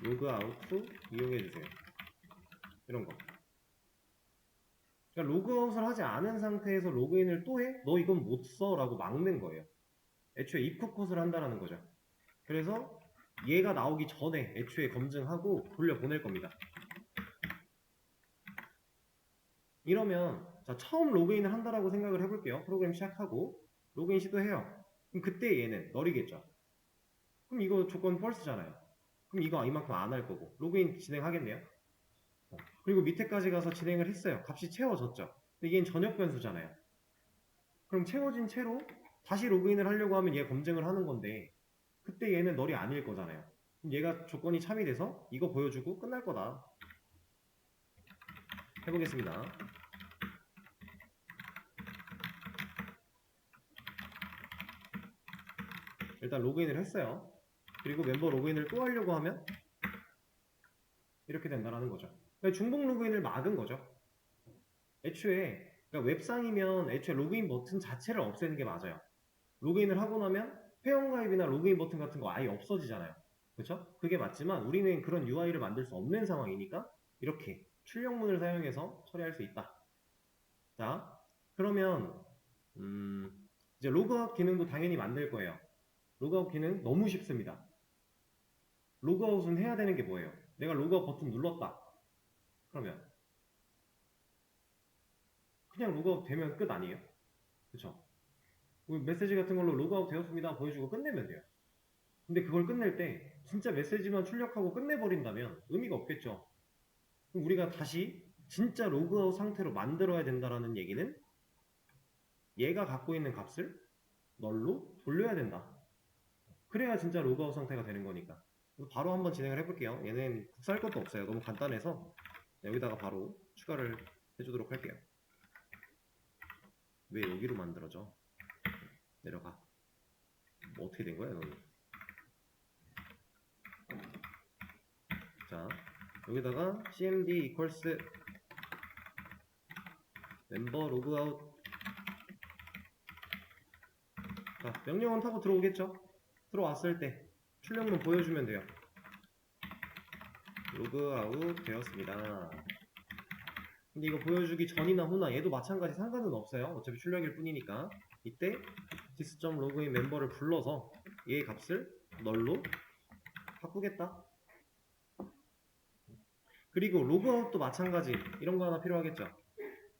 로그아웃 후 이용해주세요. 이런 거. 그러니까 로그아웃을 하지 않은 상태에서 로그인을 또 해? 너 이건 못 써 라고 막는 거예요. 애초에 입국 컷을 한다는 거죠. 그래서 얘가 나오기 전에 애초에 검증하고 돌려보낼 겁니다. 이러면 자 처음 로그인을 한다라고 생각을 해볼게요. 프로그램 시작하고 로그인 시도해요. 그럼 그때 얘는 널이겠죠. 그럼 이거 조건 false잖아요. 그럼 이거 이만큼 안 할 거고 로그인 진행하겠네요. 그리고 밑에까지 가서 진행을 했어요. 값이 채워졌죠. 근데 얘는 전역 변수잖아요. 그럼 채워진 채로 다시 로그인을 하려고 하면 얘 검증을 하는 건데 그때 얘는 널이 아닐 거잖아요. 그럼 얘가 조건이 참이돼서 이거 보여주고 끝날 거다. 해보겠습니다. 일단 로그인을 했어요. 그리고 멤버 로그인을 또 하려고 하면 이렇게 된다는 거죠. 그러니까 중복 로그인을 막은 거죠. 애초에 그러니까 웹상이면 애초에 로그인 버튼 자체를 없애는 게 맞아요. 로그인을 하고 나면 회원가입이나 로그인 버튼 같은 거 아예 없어지잖아요. 그렇죠? 그게 맞지만 우리는 그런 UI를 만들 수 없는 상황이니까 이렇게 출력문을 사용해서 처리할 수 있다. 자, 그러면 이제 로그아웃 기능도 당연히 만들 거예요. 로그아웃 기능 너무 쉽습니다. 로그아웃은 해야 되는 게 뭐예요? 내가 로그아웃 버튼 눌렀다. 그러면 그냥 로그아웃 되면 끝 아니에요? 그쵸? 메시지 같은 걸로 로그아웃 되었습니다 보여주고 끝내면 돼요. 근데 그걸 끝낼 때 진짜 메시지만 출력하고 끝내버린다면 의미가 없겠죠. 그럼 우리가 다시 진짜 로그아웃 상태로 만들어야 된다라는 얘기는 얘가 갖고 있는 값을 널로 돌려야 된다. 그래야 진짜 로그아웃 상태가 되는 거니까. 바로 한번 진행을 해볼게요. 얘는 복사할 것도 없어요. 너무 간단해서 여기다가 바로 추가를 해주도록 할게요. 왜 여기로 만들어져? 내려가. 뭐 어떻게 된 거야, 너는? 자, 여기다가 cmd equals 멤버 로그아웃. 자, 명령은 타고 들어오겠죠? 들어왔을 때 출력문 보여주면 돼요. 로그아웃 되었습니다. 근데 이거 보여주기 전이나 후나 얘도 마찬가지 상관은 없어요. 어차피 출력일 뿐이니까. 이때 this.login 멤버를 불러서 얘의 값을 널로 바꾸겠다. 그리고 로그아웃도 마찬가지. 이런 거 하나 필요하겠죠.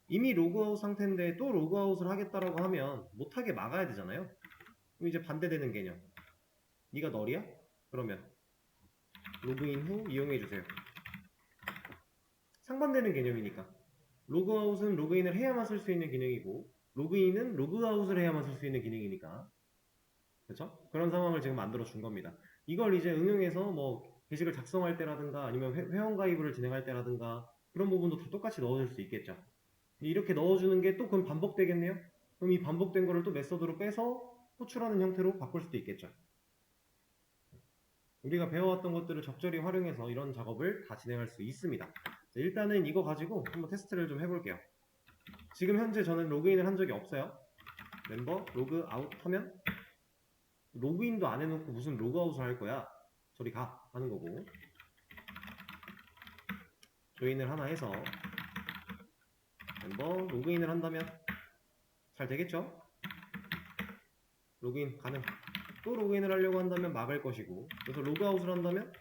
이미 로그아웃 상태인데 또 로그아웃을 하겠다라고 하면 못하게 막아야 되잖아요. 그럼 이제 반대되는 개념. 네가 널이야? 그러면 로그인 후 이용해주세요. 상반되는 개념이니까. 로그아웃은 로그인을 해야만 쓸 수 있는 기능이고 로그인은 로그아웃을 해야만 쓸 수 있는 기능이니까. 그렇죠? 그런 상황을 지금 만들어 준 겁니다. 이걸 이제 응용해서 뭐 게시글 작성할 때라든가 아니면 회원 가입을 진행할 때라든가 그런 부분도 다 똑같이 넣어줄 수 있겠죠. 이렇게 넣어주는 게 또 그럼 반복되겠네요? 그럼 이 반복된 거를 또 메서드로 빼서 호출하는 형태로 바꿀 수도 있겠죠. 우리가 배워왔던 것들을 적절히 활용해서 이런 작업을 다 진행할 수 있습니다. 자, 일단은 이거 가지고 한번 테스트를 좀 해볼게요. 지금 현재 저는 로그인을 한 적이 없어요. 멤버 로그아웃 하면 로그인도 안 해놓고 무슨 로그아웃을 할 거야? 저리 가 하는 거고 조인을 하나 해서 멤버 로그인을 한다면 잘 되겠죠? 로그인 가능. 또 로그인을 하려고 한다면 막을 것이고 그래서 로그아웃을 한다면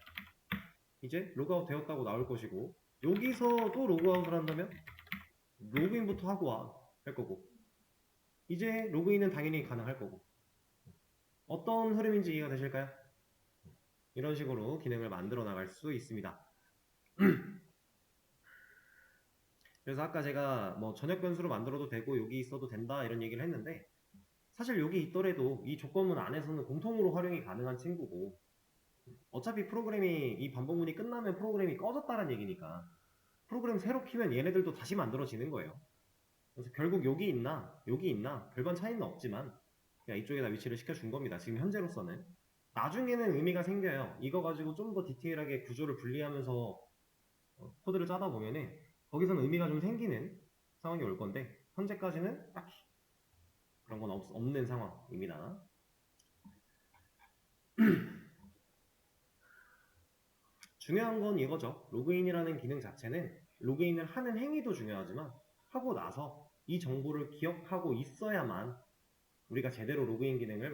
이제 로그아웃 되었다고 나올 것이고 여기서 또 로그아웃을 한다면 로그인부터 하고 와 할 거고 이제 로그인은 당연히 가능할 거고 어떤 흐름인지 이해가 되실까요? 이런 식으로 기능을 만들어 나갈 수 있습니다. 그래서 아까 제가 뭐 전역 변수로 만들어도 되고 여기 있어도 된다 이런 얘기를 했는데, 사실 여기 있더라도 이 조건문 안에서는 공통으로 활용이 가능한 친구고, 어차피 프로그램이 이 반복문이 끝나면 프로그램이 꺼졌다는 얘기니까 프로그램 새로 키면 얘네들도 다시 만들어지는 거예요. 그래서 결국 여기 있나 별반 차이는 없지만 그냥 이쪽에다 위치를 시켜준 겁니다. 지금 현재로서는. 나중에는 의미가 생겨요. 이거 가지고 좀 더 디테일하게 구조를 분리하면서 코드를 짜다 보면은 거기서는 의미가 좀 생기는 상황이 올 건데, 현재까지는 딱히 그런 건 없는 상황입니다. 중요한 건 이거죠. 로그인이라는 기능 자체는 로그인을 하는 행위도 중요하지만 하고 나서 이 정보를 기억하고 있어야만 우리가 제대로 로그인 기능을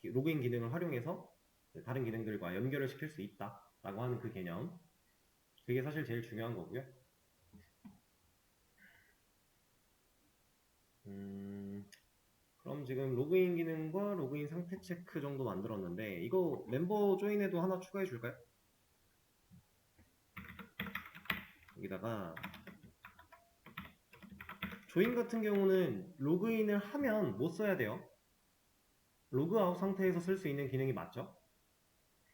로그인 기능을 활용해서 다른 기능들과 연결을 시킬 수 있다라고 하는 그 개념. 그게 사실 제일 중요한 거고요. 그럼 지금 로그인 기능과 로그인 상태 체크 정도 만들었는데, 이거 멤버 조인에도 하나 추가해 줄까요? 여기다가 조인 같은 경우는 로그인을 하면 못 써야 돼요. 로그아웃 상태에서 쓸 수 있는 기능이 맞죠?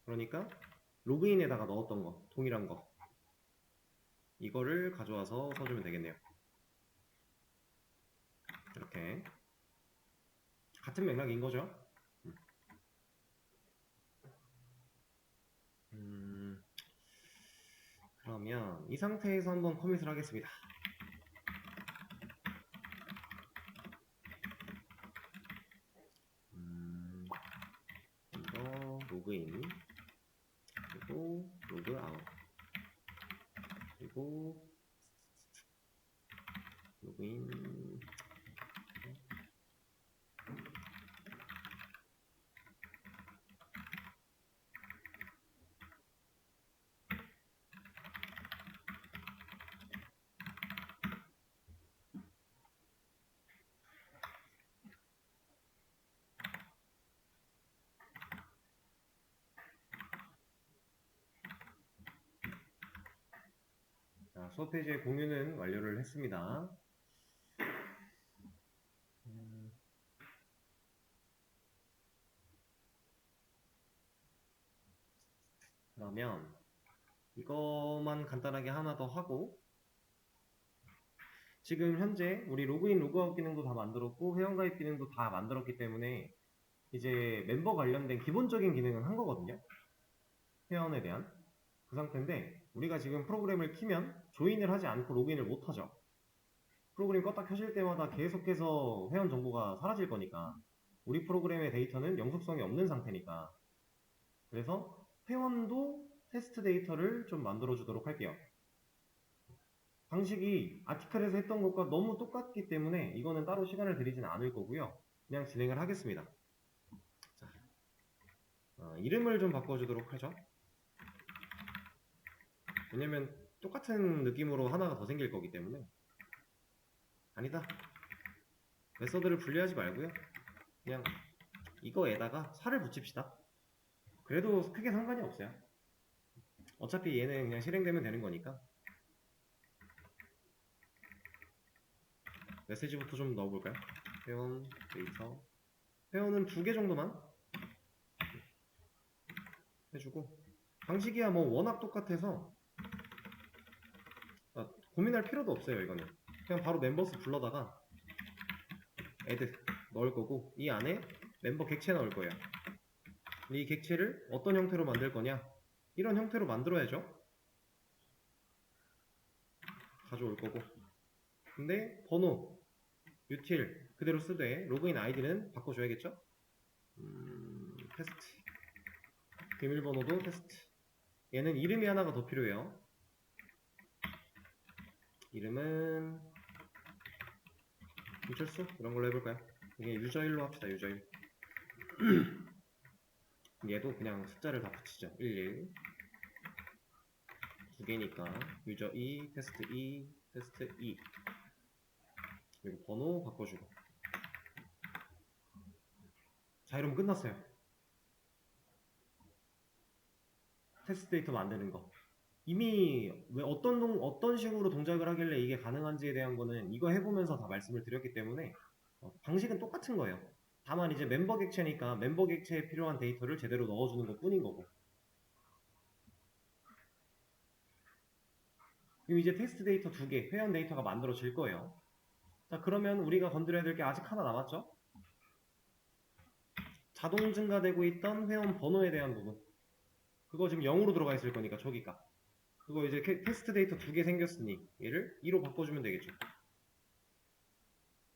그러니까 로그인에다가 넣었던 거, 동일한 거, 이거를 가져와서 써주면 되겠네요. 이렇게 같은 맥락인 거죠. 그러면 이 상태에서 한번 커밋을 하겠습니다. 이거 로그인, 그리고 로그아웃, 그리고 로그인. 자, 수업 페이지의 공유는 완료를 했습니다. 그러면 이것만 간단하게 하나 더 하고, 지금 현재 우리 로그인, 로그아웃 기능도 다 만들었고 회원가입 기능도 다 만들었기 때문에 이제 멤버 관련된 기본적인 기능은 한 거거든요. 회원에 대한 그 상태인데, 우리가 지금 프로그램을 키면 조인을 하지 않고 로그인을 못 하죠. 프로그램 껐다 켜실 때마다 계속해서 회원 정보가 사라질 거니까, 우리 프로그램의 데이터는 영속성이 없는 상태니까. 그래서 회원도 테스트 데이터를 좀 만들어 주도록 할게요. 방식이 아티클에서 했던 것과 너무 똑같기 때문에 이거는 따로 시간을 들이지는 않을 거고요. 그냥 진행을 하겠습니다. 자, 이름을 좀 바꿔주도록 하죠. 왜냐면 똑같은 느낌으로 하나가 더 생길 거기 때문에. 아니다, 메서드를 분리하지 말고요, 그냥 이거에다가 살을 붙입시다. 그래도 크게 상관이 없어요. 어차피 얘는 그냥 실행되면 되는 거니까. 메시지부터 좀 넣어볼까요? 회원 데이터, 회원은 2개 정도만 해주고, 방식이야 뭐 워낙 똑같아서 고민할 필요도 없어요. 이거는 그냥 바로 멤버스 불러다가 애드 넣을 거고, 이 안에 멤버 객체 넣을 거예요. 이 객체를 어떤 형태로 만들 거냐, 이런 형태로 만들어야죠. 가져올 거고, 근데 번호 util 그대로 쓰되 로그인 아이디는 바꿔줘야겠죠. 테스트, 비밀번호도 테스트. 얘는 이름이 하나가 더 필요해요. 이름은 유철수 이런 걸로 해볼까요? 이게 유저1로 합시다. 유저1. 얘도 그냥 숫자를 다 붙이죠. 11 두 개니까 유저 2, 테스트 2, 테스트 2. 그리고 번호 바꿔주고. 자, 이러면 끝났어요. 테스트 데이터 만드는 거. 이미 왜 어떤 식으로 동작을 하길래 이게 가능한지에 대한 거는 이거 해보면서 다 말씀을 드렸기 때문에 방식은 똑같은 거예요. 다만 이제 멤버 객체니까 멤버 객체에 필요한 데이터를 제대로 넣어주는 것 뿐인 거고. 그리고 이제 테스트 데이터 2개, 회원 데이터가 만들어질 거예요. 자, 그러면 우리가 건드려야 될 게 아직 하나 남았죠? 자동 증가되고 있던 회원 번호에 대한 부분. 그거 지금 0으로 들어가 있을 거니까 저기가. 그거 이제 테스트 데이터 2개 생겼으니 얘를 2로 바꿔주면 되겠죠.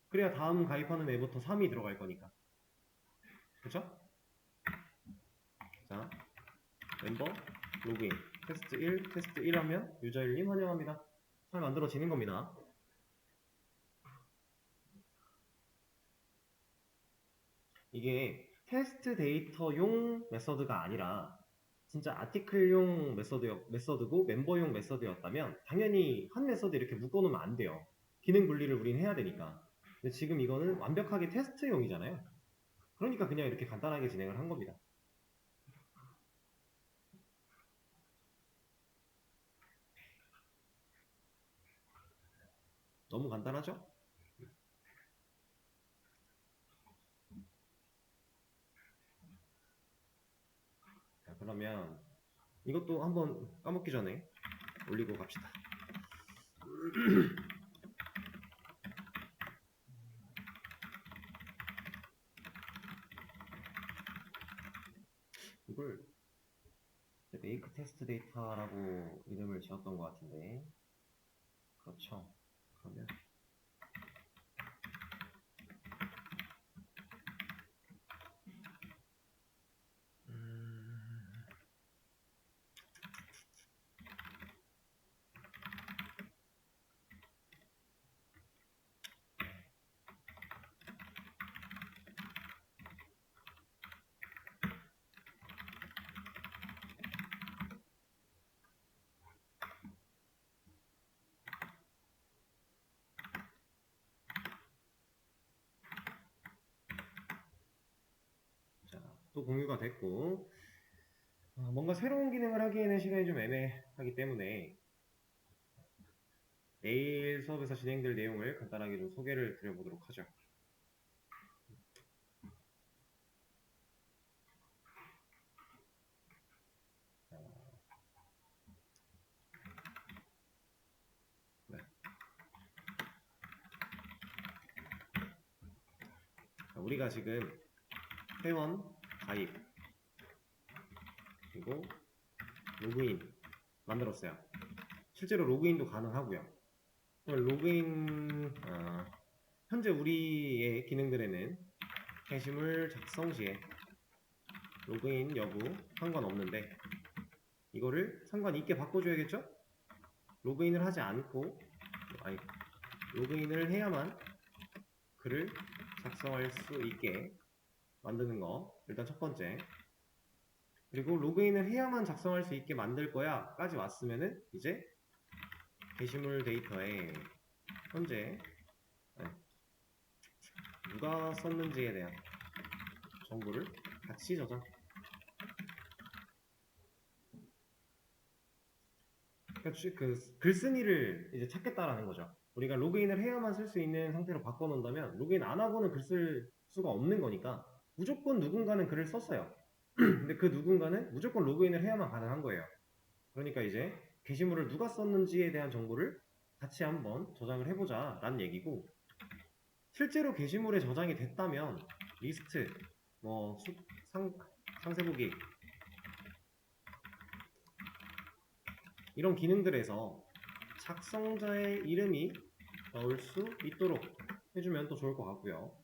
그래야 다음 가입하는 애부터 3이 들어갈 거니까. 그쵸? 자, 멤버, 로그인, 테스트 1, 테스트 1 하면 유저일님 환영합니다. 잘 만들어지는 겁니다. 이게 테스트 데이터용 메서드가 아니라 진짜 아티클용 메서드고 멤버용 메서드였다면 당연히 한 메서드 이렇게 묶어놓으면 안 돼요. 기능 분리를 우린 해야 되니까. 근데 지금 이거는 완벽하게 테스트용이잖아요. 그러니까 그냥 이렇게 간단하게 진행을 한 겁니다. 너무 간단하죠? 자, 그러면 이것도 한번 까먹기 전에 올리고 갑시다. 이걸 메이크 테스트 데이터라고 이름을 지었던 것 같은데, 그렇죠. 그러면 자, 또 공유가 됐고, 뭔가 새로운 기능을 하기에는 시간이 좀 애매하기 때문에 내일 수업에서 진행될 내용을 간단하게 좀 소개를 드려보도록 하죠. 네. 우리가 지금 회원 가입 그리고 로그인 만들었어요. 실제로 로그인도 가능하고요. 로그인 현재 우리의 기능들에는 게시물 작성 시에 로그인 여부 상관없는데 이거를 상관 있게 바꿔줘야겠죠? 로그인을 하지 않고 로그인을 해야만 글을 작성할 수 있게 만드는 거 일단 첫 번째. 그리고 로그인을 해야만 작성할 수 있게 만들 거야 까지 왔으면은 이제 게시물 데이터에 현재 누가 썼는지에 대한 정보를 같이 저장. 그 글쓴이를 이제 찾겠다라는 거죠. 우리가 로그인을 해야만 쓸 수 있는 상태로 바꿔놓는다면 로그인 안 하고는 글 쓸 수가 없는 거니까 무조건 누군가는 글을 썼어요. 근데 그 누군가는 무조건 로그인을 해야만 가능한 거예요. 그러니까 이제 게시물을 누가 썼는지에 대한 정보를 같이 한번 저장을 해보자 라는 얘기고, 실제로 게시물에 저장이 됐다면 리스트, 상세보기 이런 기능들에서 작성자의 이름이 나올 수 있도록 해주면 또 좋을 것 같고요.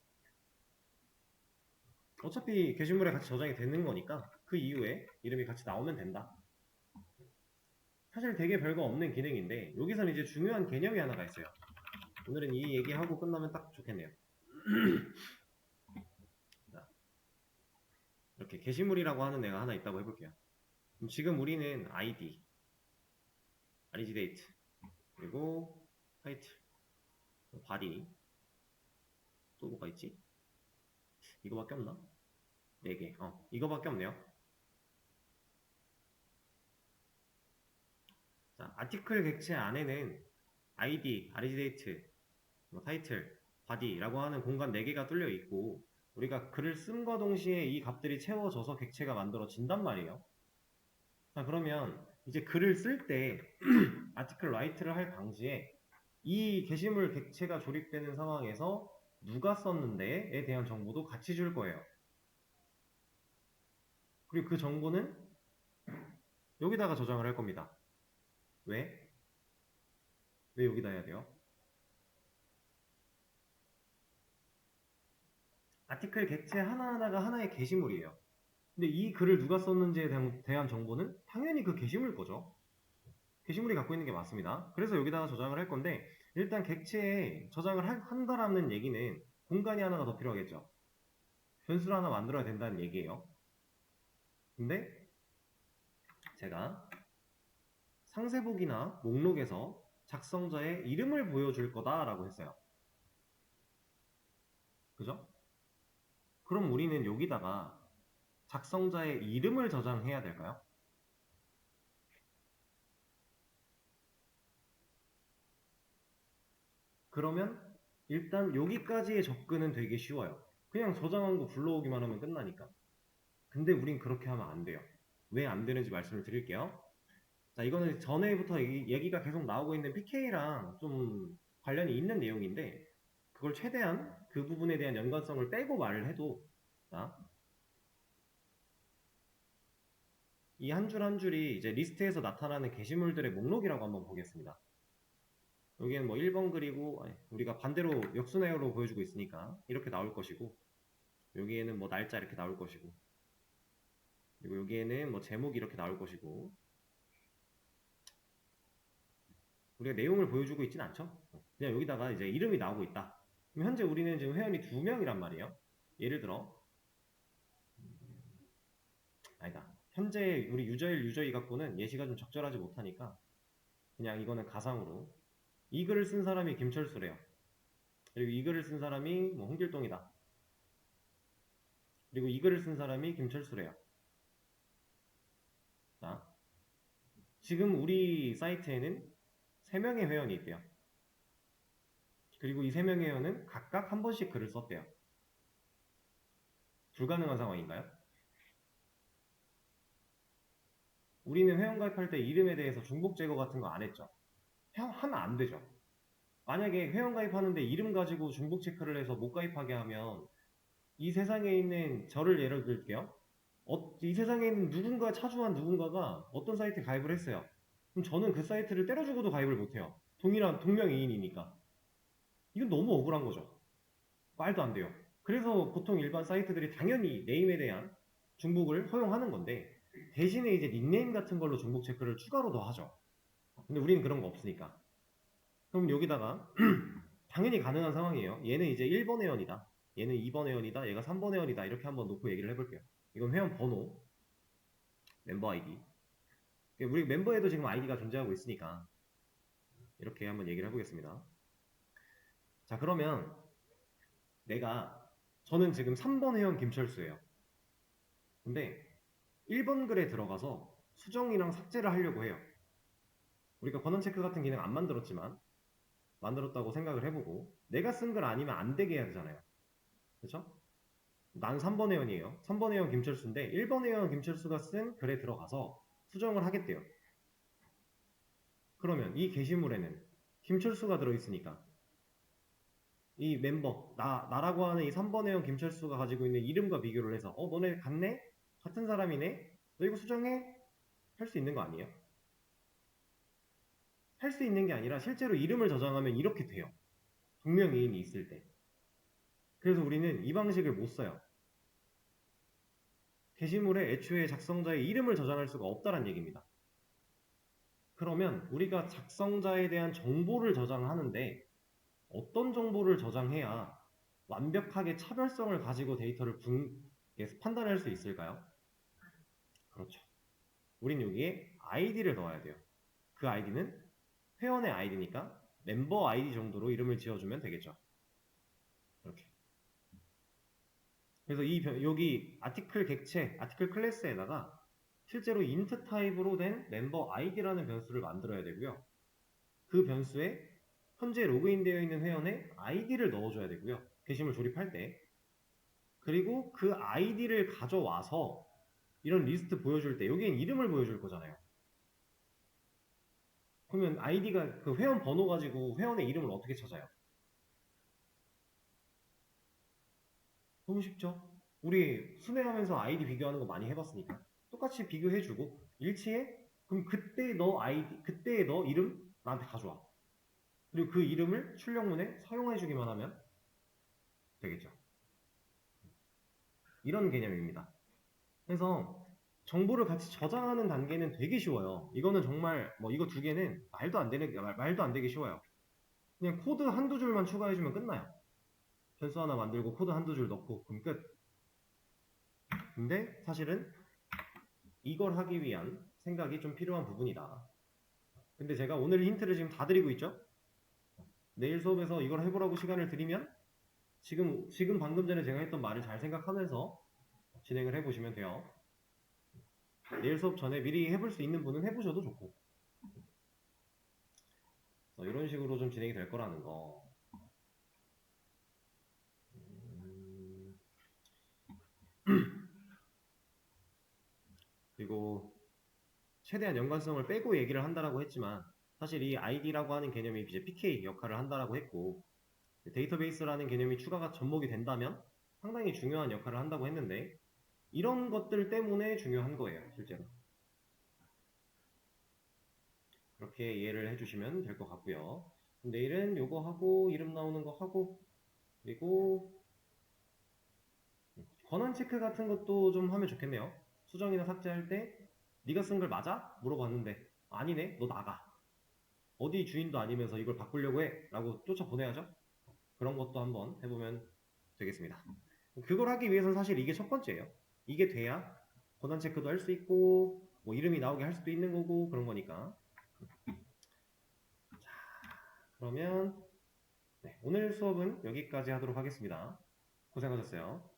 어차피 게시물에 같이 저장이 되는 거니까 그 이후에 이름이 같이 나오면 된다. 사실 되게 별거 없는 기능인데 여기서는 이제 중요한 개념이 하나가 있어요. 오늘은 이 얘기하고 끝나면 딱 좋겠네요. 자, 이렇게 게시물이라고 하는 애가 하나 있다고 해볼게요. 그럼 지금 우리는 ID date 그리고 타이틀 바디 또 뭐가 있지? 이거밖에 없나? 4개 이거밖에 없네요. 자, 아티클 객체 안에는 id, RGDate, 뭐 타이틀, body라고 하는 공간 4개가 뚫려 있고 우리가 글을 씀과 동시에 이 값들이 채워져서 객체가 만들어진단 말이에요. 자, 그러면 이제 글을 쓸 때 아티클 라이트를 할 당시에 이 게시물 객체가 조립되는 상황에서 누가 썼는데에 대한 정보도 같이 줄 거예요. 그리고 그 정보는 여기다가 저장을 할 겁니다. 왜? 왜 여기다 해야 돼요? 아티클 객체 하나하나가 하나의 게시물이에요. 근데 이 글을 누가 썼는지에 대한 정보는 당연히 그 게시물 거죠. 게시물이 갖고 있는 게 맞습니다. 그래서 여기다가 저장을 할 건데 일단 객체에 저장을 한다라는 얘기는 공간이 하나가 더 필요하겠죠. 변수를 하나 만들어야 된다는 얘기예요. 근데 제가 상세복이나 목록에서 작성자의 이름을 보여줄 거다라고 했어요. 그죠? 그럼 우리는 여기다가 작성자의 이름을 저장해야 될까요? 그러면 일단 여기까지의 접근은 되게 쉬워요. 그냥 저장한 거 불러오기만 하면 끝나니까. 근데 우린 그렇게 하면 안 돼요. 왜 안 되는지 말씀을 드릴게요. 자, 이거는 전에부터 얘기가 계속 나오고 있는 PK랑 좀 관련이 있는 내용인데 그걸 최대한 그 부분에 대한 연관성을 빼고 말을 해도 자, 이 한 줄 한 줄이 이제 리스트에서 나타나는 게시물들의 목록이라고 한번 보겠습니다. 여기는 뭐 1번 글이고 우리가 반대로 역순회로 보여주고 있으니까 이렇게 나올 것이고 여기에는 뭐 날짜 이렇게 나올 것이고 그리고 여기에는 뭐 제목이 이렇게 나올 것이고 우리가 내용을 보여주고 있진 않죠. 그냥 여기다가 이제 이름이 나오고 있다. 그럼 현재 우리는 지금 회원이 2명이란 말이에요. 예를 들어 아니다. 현재 우리 유저일 유저이 갖고는 예시가 좀 적절하지 못하니까 그냥 이거는 가상으로 이 글을 쓴 사람이 김철수래요. 그리고 이 글을 쓴 사람이 뭐 홍길동이다. 그리고 이 글을 쓴 사람이 김철수래요. 자, 지금 우리 사이트에는 3명의 회원이 있대요. 그리고 이 3명의 회원은 각각 한 번씩 글을 썼대요. 불가능한 상황인가요? 우리는 회원 가입할 때 이름에 대해서 중복 제거 같은 거 안 했죠. 하면 안 되죠. 만약에 회원 가입하는데 이름 가지고 중복 체크를 해서 못 가입하게 하면 이 세상에 있는 저를 예를 들게요. 이 세상에 있는 누군가 차주한 누군가가 어떤 사이트에 가입을 했어요. 그럼 저는 그 사이트를 때려주고도 가입을 못해요. 동일한 동명이인이니까. 이건 너무 억울한 거죠. 말도 안 돼요. 그래서 보통 일반 사이트들이 당연히 네임에 대한 중복을 허용하는 건데 대신에 이제 닉네임 같은 걸로 중복 체크를 추가로 더 하죠. 근데 우리는 그런 거 없으니까. 그럼 여기다가 당연히 가능한 상황이에요. 얘는 이제 1번 회원이다. 얘는 2번 회원이다. 얘가 3번 회원이다. 이렇게 한번 놓고 얘기를 해볼게요. 이건 회원 번호, 멤버 아이디. 우리 멤버에도 지금 아이디가 존재하고 있으니까 이렇게 한번 얘기를 해보겠습니다. 자, 그러면 저는 지금 3번 회원 김철수예요. 근데 1번 글에 들어가서 수정이랑 삭제를 하려고 해요. 우리가 권한 체크 같은 기능 안 만들었지만 만들었다고 생각을 해보고 내가 쓴 글 아니면 안 되게 해야 되잖아요. 그렇죠? 난 3번 회원이에요. 3번 회원 김철수인데 1번 회원 김철수가 쓴 글에 들어가서 수정을 하겠대요. 그러면 이 게시물에는 김철수가 들어있으니까 이 멤버 나라고 하는 이 3번 회원 김철수가 가지고 있는 이름과 비교를 해서 너네 같네? 같은 사람이네? 너 이거 수정해? 할 수 있는 거 아니에요? 할 수 있는 게 아니라 실제로 이름을 저장하면 이렇게 돼요. 동명이인이 있을 때. 그래서 우리는 이 방식을 못 써요. 게시물에 애초에 작성자의 이름을 저장할 수가 없다는 얘기입니다. 그러면 우리가 작성자에 대한 정보를 저장하는데 어떤 정보를 저장해야 완벽하게 차별성을 가지고 데이터를 판단할 수 있을까요? 그렇죠. 우린 여기에 아이디를 넣어야 돼요. 그 아이디는 회원의 아이디니까 멤버 아이디 정도로 이름을 지어주면 되겠죠. 이렇게. 그래서 여기 아티클 객체, 아티클 클래스에다가 실제로 int 타입으로 된 멤버 id라는 변수를 만들어야 되고요. 그 변수에 현재 로그인되어 있는 회원의 id를 넣어줘야 되고요. 게시물 조립할 때. 그리고 그 id를 가져와서 이런 리스트 보여줄 때 여기엔 이름을 보여줄 거잖아요. 그러면 id가 그 회원 번호 가지고 회원의 이름을 어떻게 찾아요? 너무 쉽죠? 우리 순회하면서 아이디 비교하는 거 많이 해봤으니까 똑같이 비교해주고 일치해? 그럼 그때 너 아이디, 그때 너 이름 나한테 가져와. 그리고 그 이름을 출력문에 사용해주기만 하면 되겠죠. 이런 개념입니다. 그래서 정보를 같이 저장하는 단계는 되게 쉬워요. 이거는 정말 뭐 이거 두 개는 말도 안 되게 쉬워요. 그냥 코드 한두 줄만 추가해주면 끝나요. 변수 하나 만들고 코드 한두 줄 넣고 그럼 끝. 근데 사실은 이걸 하기 위한 생각이 좀 필요한 부분이다. 근데 제가 오늘 힌트를 지금 다 드리고 있죠? 내일 수업에서 이걸 해보라고 시간을 드리면 지금 방금 전에 제가 했던 말을 잘 생각하면서 진행을 해보시면 돼요. 내일 수업 전에 미리 해볼 수 있는 분은 해보셔도 좋고 이런 식으로 좀 진행이 될 거라는 거. 그리고 최대한 연관성을 빼고 얘기를 한다라고 했지만 사실 이 ID라고 하는 개념이 이제 PK 역할을 한다라고 했고 데이터베이스라는 개념이 추가가 접목이 된다면 상당히 중요한 역할을 한다고 했는데 이런 것들 때문에 중요한 거예요, 실제로. 그렇게 이해를 해주시면 될 것 같고요. 내일은 요거 하고 이름 나오는 거 하고 그리고 권한 체크 같은 것도 좀 하면 좋겠네요. 수정이나 삭제할 때 네가 쓴 걸 맞아? 물어봤는데 아니네? 너 나가. 어디 주인도 아니면서 이걸 바꾸려고 해? 라고 쫓아보내야죠. 그런 것도 한번 해보면 되겠습니다. 그걸 하기 위해서는 사실 이게 첫 번째예요. 이게 돼야 권한 체크도 할 수 있고 뭐 이름이 나오게 할 수도 있는 거고 그런 거니까. 자, 그러면 네, 오늘 수업은 여기까지 하도록 하겠습니다. 고생하셨어요.